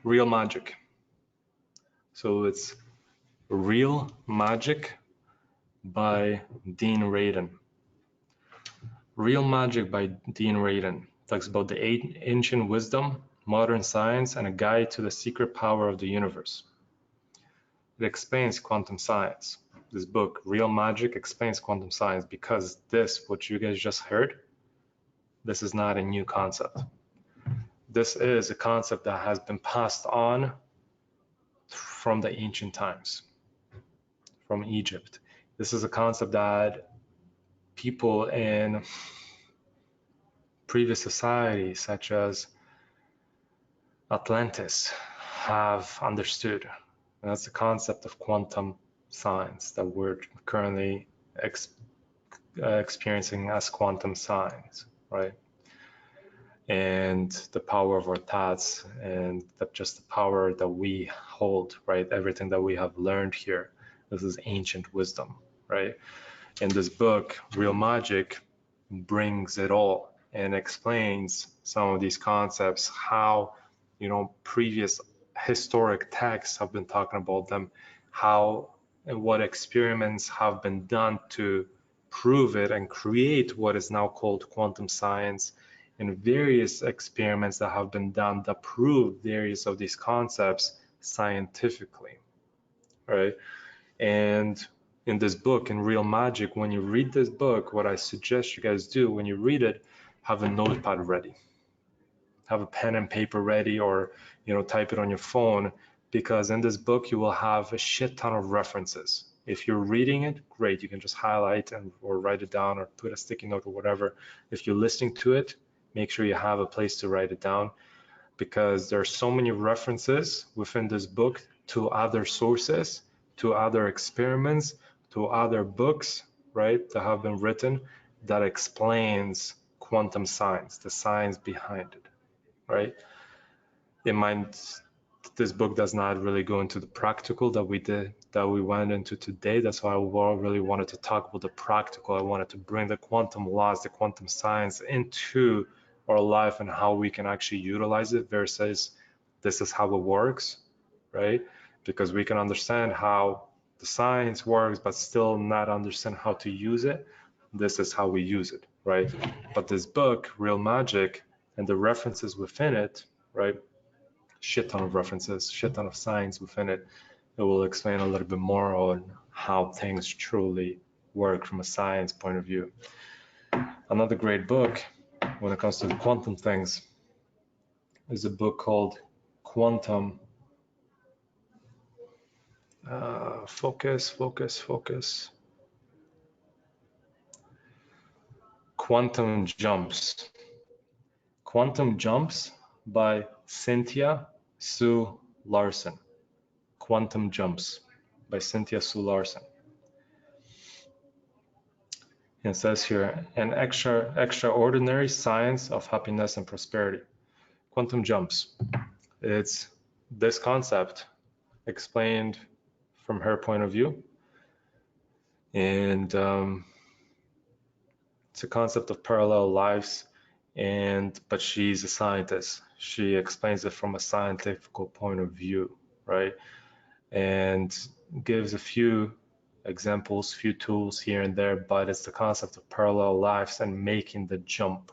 S1: Real Magic. So it's Real Magic by Dean Radin. Real Magic by Dean Radin talks about the ancient wisdom, modern science, and a guide to the secret power of the universe. It explains quantum science. This book, Real Magic, explains quantum science because what you guys just heard, this is not a new concept. This is a concept that has been passed on from the ancient times. from Egypt. This is a concept that people in previous societies, such as Atlantis, have understood. And that's the concept of quantum science that we're currently experiencing as quantum science, right? And the power of our thoughts and just the power that we hold, right? Everything that we have learned here, this is ancient wisdom, right? In this book, Real Magic brings it all and explains some of these concepts, how, previous historic texts have been talking about them, how and what experiments have been done to prove it and create what is now called quantum science, and various experiments that have been done that prove various of these concepts scientifically, right? And in this book, in Real Magic, when you read this book, what I suggest you guys do when you read it, have a notepad ready. Have a pen and paper ready, or type it on your phone, because in this book you will have a shit ton of references. If you're reading it, great, you can just highlight or write it down or put a sticky note or whatever. If you're listening to it, make sure you have a place to write it down, because there are so many references within this book to other sources, to other experiments, to other books, right, that have been written that explains quantum science, the science behind it, right? This book does not really go into the practical that we went into today. That's why I really wanted to talk about the practical. I wanted to bring the quantum laws, the quantum science into our life and how we can actually utilize it versus this is how it works, right? Because we can understand how the science works, but still not understand how to use it. This is how we use it, right? But this book, Real Magic, and the references within it, right? Shit ton of references, shit ton of science within it. It will explain a little bit more on how things truly work from a science point of view. Another great book when it comes to the quantum things is a book called Quantum Focus. Quantum Jumps. Quantum Jumps by Cynthia Sue Larson. Quantum Jumps by Cynthia Sue Larson. It says here, an extraordinary science of happiness and prosperity. Quantum jumps. It's this concept explained from her point of view. And it's a concept of parallel lives, but she's a scientist. She explains it from a scientific point of view, right? And gives a few examples, few tools here and there, but it's the concept of parallel lives and making the jump,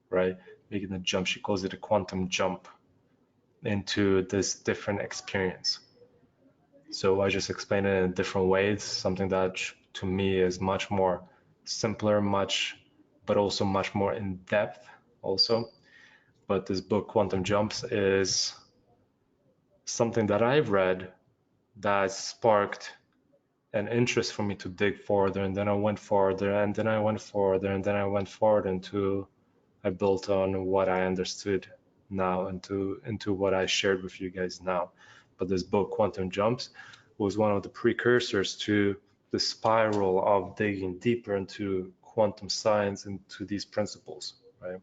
S1: right? Making the jump. She calls it a quantum jump into this different experience. So I just explained it in different ways, something that to me is much more simpler, but also much more in depth also. But this book, Quantum Jumps, is something that I've read that sparked an interest for me to dig further, and then I went further, and then I went further, and then I went forward until I built on what I understood now into what I shared with you guys now. But this book, Quantum Jumps, was one of the precursors to the spiral of digging deeper into quantum science and to these principles, right?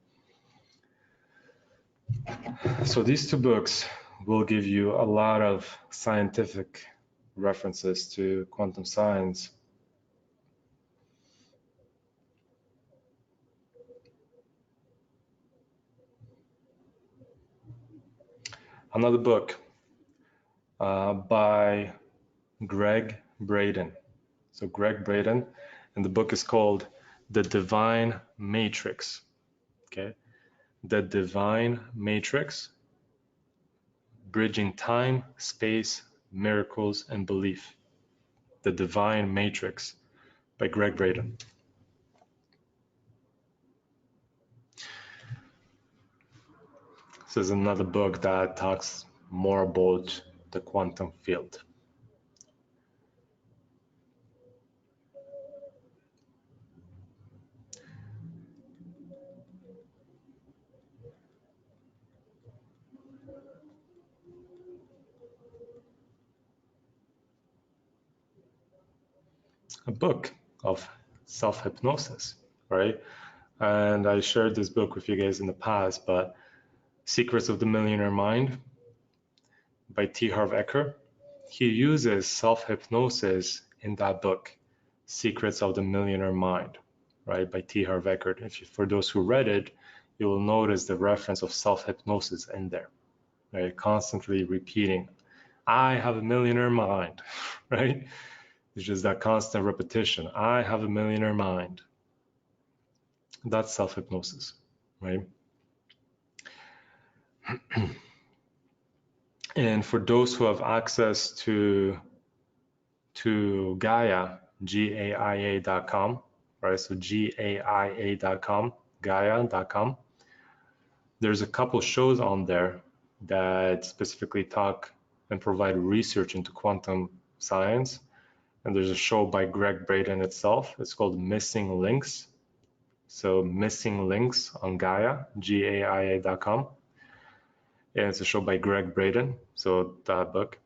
S1: So these two books will give you a lot of scientific references to quantum science. Another book by Greg Braden. So Greg Braden, and the book is called The Divine Matrix. Okay, The Divine Matrix, Bridging Time, Space, Miracles, and Belief. The Divine Matrix by Greg Braden. This is another book that talks more about the quantum field. a book of self-hypnosis, right? And I shared this book with you guys in the past, but Secrets of the Millionaire Mind by T. Harv Eker. He uses self-hypnosis in that book, Secrets of the Millionaire Mind, right, by T. Harv Eker. For those who read it, you will notice the reference of self-hypnosis in there, right? Constantly repeating, I have a millionaire mind, right? It's just that constant repetition. I have a millionaire mind. That's self-hypnosis, right? And for those who have access to Gaia, GAIA.com, right? So GAIA.com, Gaia.com. There's a couple shows on there that specifically talk and provide research into quantum science. And there's a show by Greg Braden itself. It's called Missing Links. So Missing Links on Gaia, GAIA.com. And it's a show by Greg Braden. So that book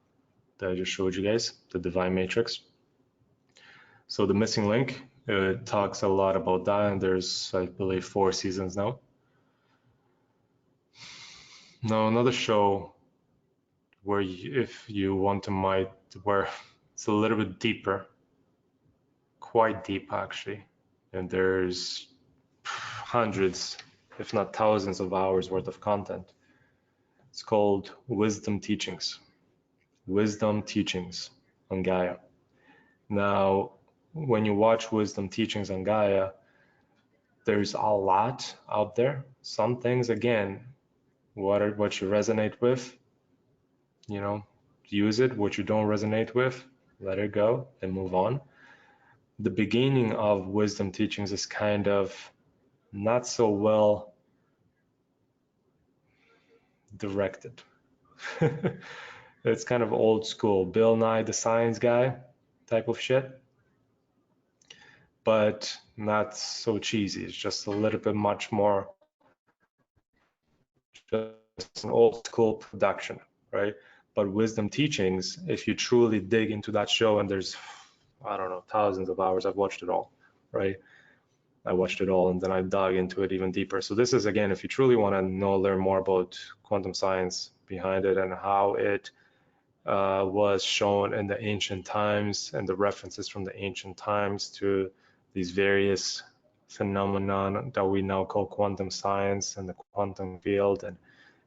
S1: that I just showed you guys, The Divine Matrix. So the Missing Link, it talks a lot about that, and there's, I believe, 4 seasons now. Now another show where if you want to where it's a little bit deeper, quite deep actually, and there's hundreds, if not thousands of hours worth of content. It's called Wisdom Teachings. Wisdom Teachings on Gaia. Now, when you watch Wisdom Teachings on Gaia, there's a lot out there. Some things, again, what you resonate with, use it. What you don't resonate with, let it go and move on. The beginning of Wisdom Teachings is kind of not so well directed. It's kind of old school, Bill Nye the Science Guy type of shit, but not so cheesy. It's just a little bit much more just an old school production, right? But Wisdom Teachings, if you truly dig into that show, and there's, I don't know, thousands of hours, I've watched it all, right? I watched it all and then I dug into it even deeper. So this is, again, if you truly want to learn more about quantum science behind it and how it was shown in the ancient times and the references from the ancient times to these various phenomenon that we now call quantum science and the quantum field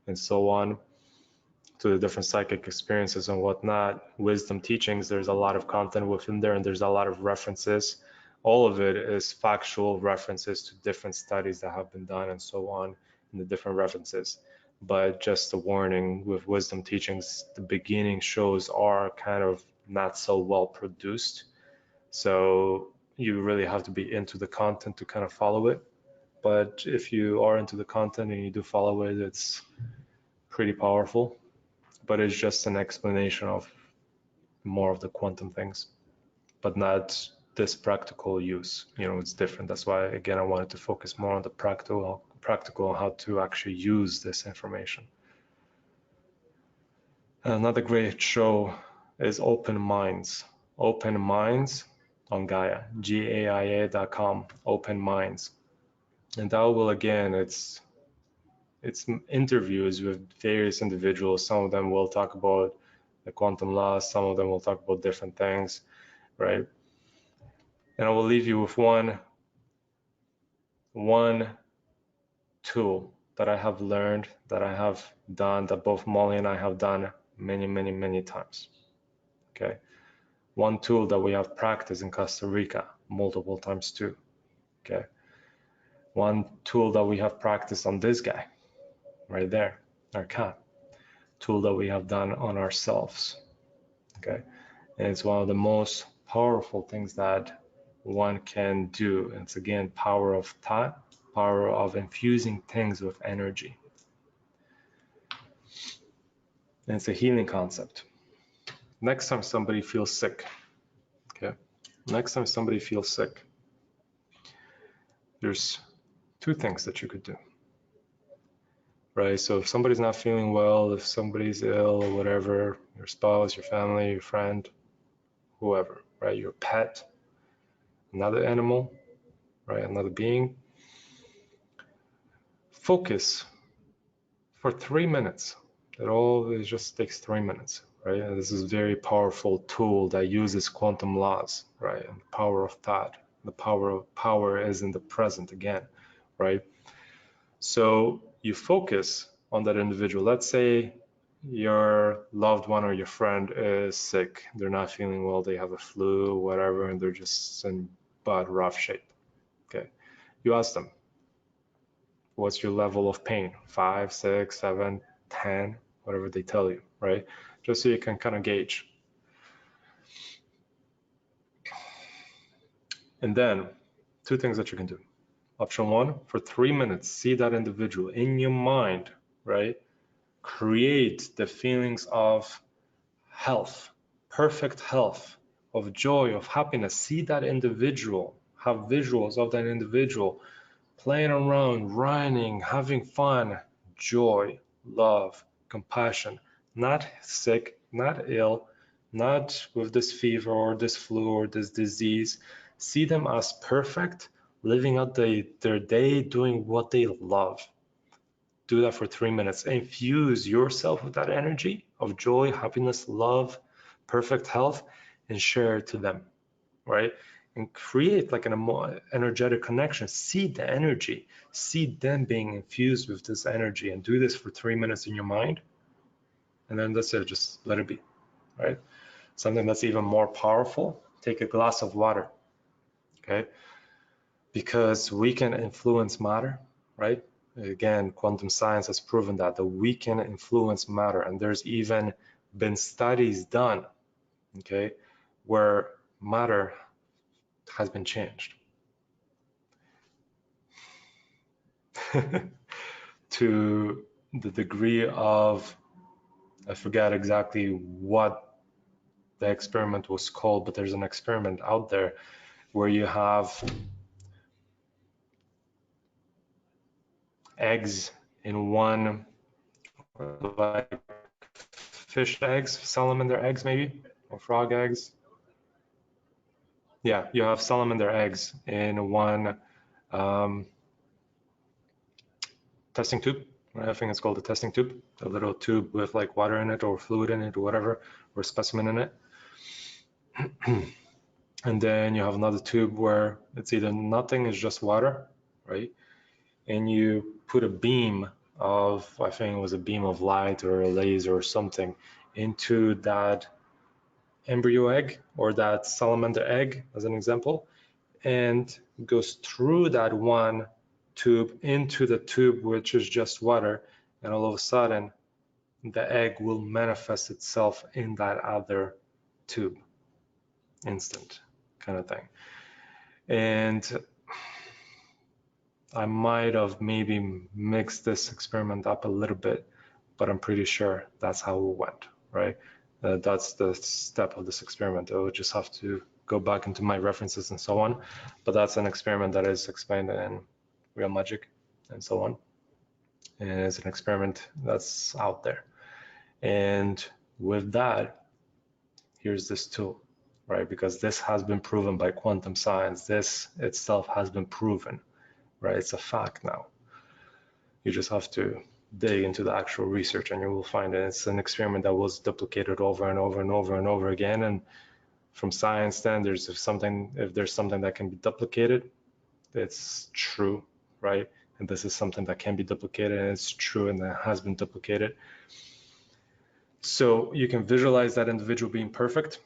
S1: and so on, to the different psychic experiences and whatnot. Wisdom Teachings, there's a lot of content within there, and there's a lot of references. All of it is factual references to different studies that have been done and so on, and the different references. But just a warning, with Wisdom Teachings, the beginning shows are kind of not so well produced. So you really have to be into the content to kind of follow it. But if you are into the content and you do follow it, it's pretty powerful. But it's just an explanation of more of the quantum things, but not this practical use. It's different. That's why, again, I wanted to focus more on the practical how to actually use this information. Another great show is Open Minds. Open Minds on Gaia, GAIA.com, Open Minds. And that will, again, it's interviews with various individuals. Some of them will talk about the quantum laws, some of them will talk about different things, right? And I will leave you with one tool that I have learned, that I have done, that both Molly and I have done many times. Okay, one tool that we have practiced in Costa Rica multiple times too. Okay, one tool that we have practiced on this guy right there, our cat. Tool that we have done on ourselves. Okay, and it's one of the most powerful things that one can do. It's, again, power of thought, power of infusing things with energy. And it's a healing concept. Next time somebody feels sick, okay, next time somebody feels sick, there's 2 things that you could do, right? So if somebody's not feeling well, if somebody's ill or whatever, your spouse, your family, your friend, whoever, right, your pet, another animal, right? Another being. Focus for 3 minutes. It just takes 3 minutes, right? And this is a very powerful tool that uses quantum laws, right? And the power of thought. The power is in the present again, right? So you focus on that individual. Let's say your loved one or your friend is sick. They're not feeling well. They have a flu, whatever, and they're just in bad, rough shape. Okay. You ask them, what's your level of pain? 5, 6, 7, 10, whatever they tell you, right? Just so you can kind of gauge. And then 2 things that you can do. Option 1, for 3 minutes, see that individual in your mind, right? Create the feelings of health, perfect health, of joy, of happiness. See that individual, have visuals of that individual playing around, running, having fun, joy, love, compassion, not sick, not ill, not with this fever or this flu or this disease. See them as perfect, living out their day, doing what they love. Do that for 3 minutes. Infuse yourself with that energy of joy, happiness, love, perfect health, and share it to them, right? And create like an energetic connection. See the energy, see them being infused with this energy, and do this for 3 minutes in your mind. And then that's it, just let it be, right? Something that's even more powerful, take a glass of water, okay? Because we can influence matter, right? Again, quantum science has proven that we can influence matter, and there's even been studies done, okay, where matter has been changed to the degree of, I forget exactly what the experiment was called, but there's an experiment out there where you have eggs in one, like fish eggs, salamander eggs maybe, or frog eggs. Yeah, you have salamander eggs in one testing tube. Right? I think it's called a testing tube, a little tube with like water in it or fluid in it or whatever, or specimen in it. And then you have another tube where it's either nothing, it's just water, right? And you put a beam of, I think it was a beam of light or a laser or something into that embryo egg or that salamander egg, as an example, and goes through that one tube into the tube which is just water, and all of a sudden the egg will manifest itself in that other tube, instant kind of thing. And I might have maybe mixed this experiment up a little bit, but I'm pretty sure that's how it went, right? That's the step of this experiment. I would just have to go back into my references and so on, but that's an experiment that is explained in Real Magic and so on. And it's an experiment that's out there. And with that, here's this tool, right? Because this has been proven by quantum science. This itself has been proven, right? It's a fact now. You just have to dig into the actual research and you will find it. It's an experiment that was duplicated over and over and over and over again. And from science standards, if there's something that can be duplicated, it's true, right? And this is something that can be duplicated, and it's true, and that has been duplicated. So you can visualize that individual being perfect,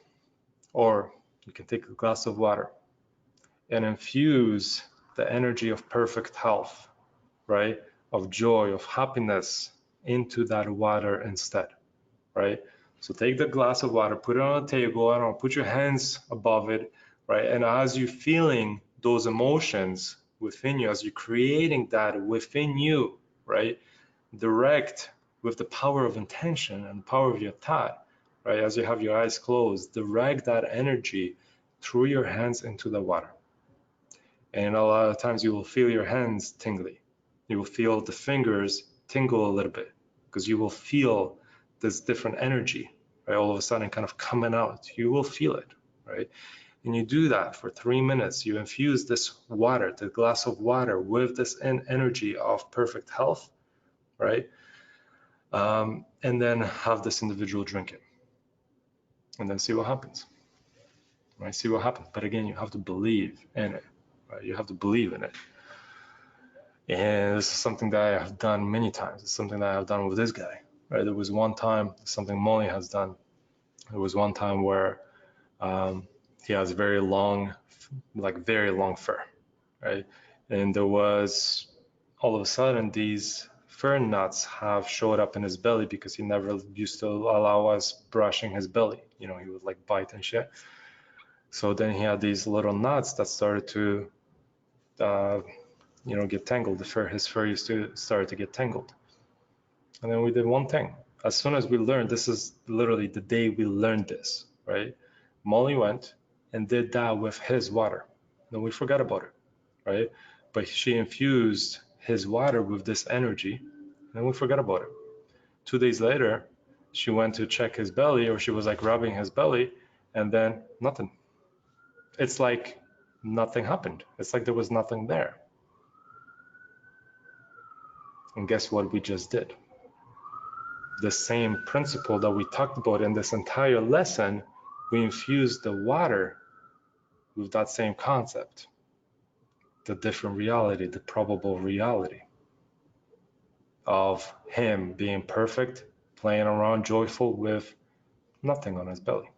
S1: or you can take a glass of water and infuse the energy of perfect health, right? Of joy, of happiness into that water instead, right? So take the glass of water, put it on a table, I don't know, put your hands above it, right? And as you're feeling those emotions within you, as you're creating that within you, right? Direct with the power of intention and power of your thought, right? As you have your eyes closed, direct that energy through your hands into the water. And a lot of times you will feel your hands tingly. You will feel the fingers tingle a little bit because you will feel this different energy, right? All of a sudden kind of coming out. You will feel it, right? And you do that for 3 minutes. You infuse this water, the glass of water, with this energy of perfect health, right? And then have this individual drink it, and then see what happens. Right? See what happens. But again, you have to believe in it. Right? You have to believe in it. And this is something that I have done many times. It's something that I have done with this guy. Right? There was one time, something Molly has done. There was one time where he has very long fur, right? And there was, all of a sudden, these fur nuts have showed up in his belly because he never used to allow us brushing his belly. You know, he would like bite and shit. So then he had these little nuts that started to, get tangled. His fur used to start to get tangled. And then we did one thing. As soon as we learned, this is literally the day we learned this, right? Molly went and did that with his water. Then we forgot about it, right? But she infused his water with this energy, and we forgot about it. 2 days later, she went to check his belly, or she was like rubbing his belly, and then nothing. It's like nothing happened. It's like there was nothing there. And guess what we just did? The same principle that we talked about in this entire lesson, we infused the water with that same concept, the different reality, the probable reality of him being perfect, playing around, joyful with nothing on his belly.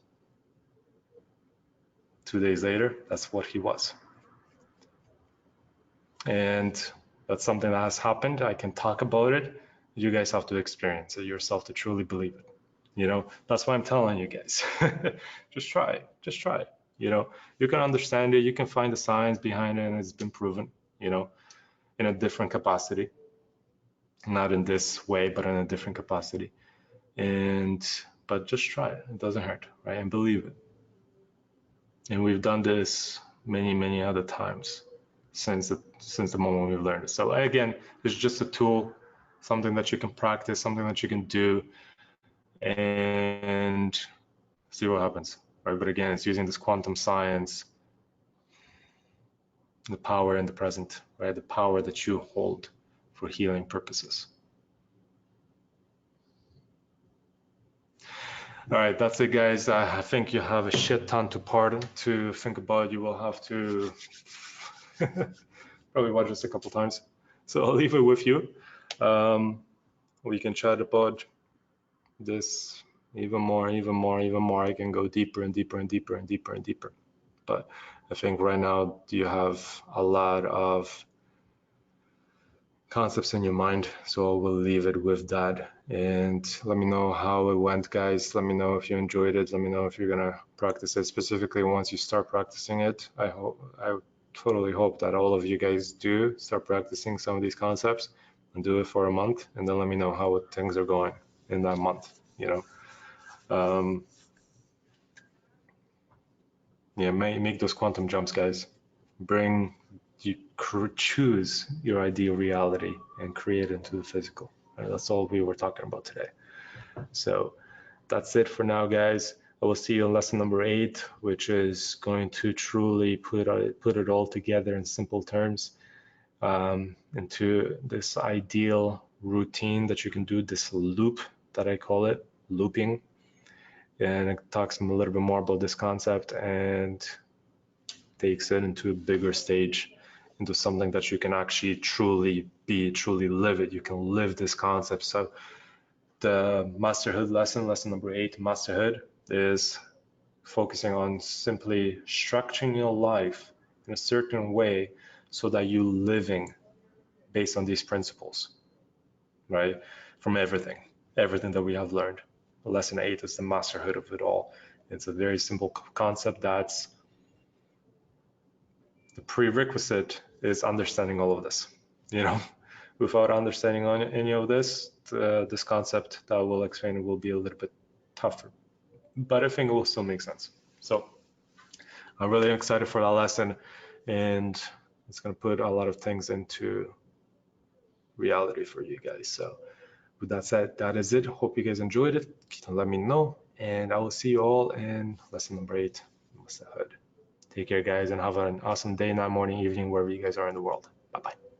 S1: 2 days later, that's what he was. And that's something that has happened. I can talk about it. You guys have to experience it yourself to truly believe it. You know, that's why I'm telling you guys. Just try it. Just try it. You know, you can understand it. You can find the science behind it, and it's been proven, in a different capacity. Not in this way, but in a different capacity. But just try it. It doesn't hurt, right? And believe it. And we've done this many, many other times since the moment we've learned it. So again, it's just a tool, something that you can practice, something that you can do, and see what happens, right? But again, it's using this quantum science, the power in the present, right? The power that you hold for healing purposes. All right, that's it, guys. I think you have a shit ton to think about. You will have to probably watch this a couple times. So I'll leave it with you. We can chat about this even more. I can go deeper and deeper and deeper and deeper and deeper. But I think right now you have a lot of concepts in your mind, so we'll leave it with that. And let me know how it went, guys. Let me know if you enjoyed it. Let me know if you're gonna practice it. Specifically, once you start practicing it, I totally hope that all of you guys do start practicing some of these concepts and do it for a month, and then let me know how things are going in that month. Yeah, make those quantum jumps, guys. You choose your ideal reality and create it into the physical. Right? That's all we were talking about today. So that's it for now, guys. I will see you in lesson number 8, which is going to truly put it all together in simple terms, into this ideal routine that you can do, this loop that I call it, looping. And it talks a little bit more about this concept and takes it into a bigger stage, into something that you can actually truly live it. You can live this concept. So the masterhood lesson number 8, masterhood, is focusing on simply structuring your life in a certain way so that you're living based on these principles, right? From everything that we have learned. Lesson 8 is the masterhood of it all. It's a very simple concept that's the prerequisite is understanding all of this. Without understanding any of this, this concept that I will explain will be a little bit tougher, but I think it will still make sense. So I'm really excited for that lesson, and it's going to put a lot of things into reality for you guys. So with that said, that is it. Hope you guys enjoyed it. Let me know, and I will see you all in lesson number 8, masterhood. Take care, guys, and have an awesome day, night, morning, evening, wherever you guys are in the world. Bye-bye.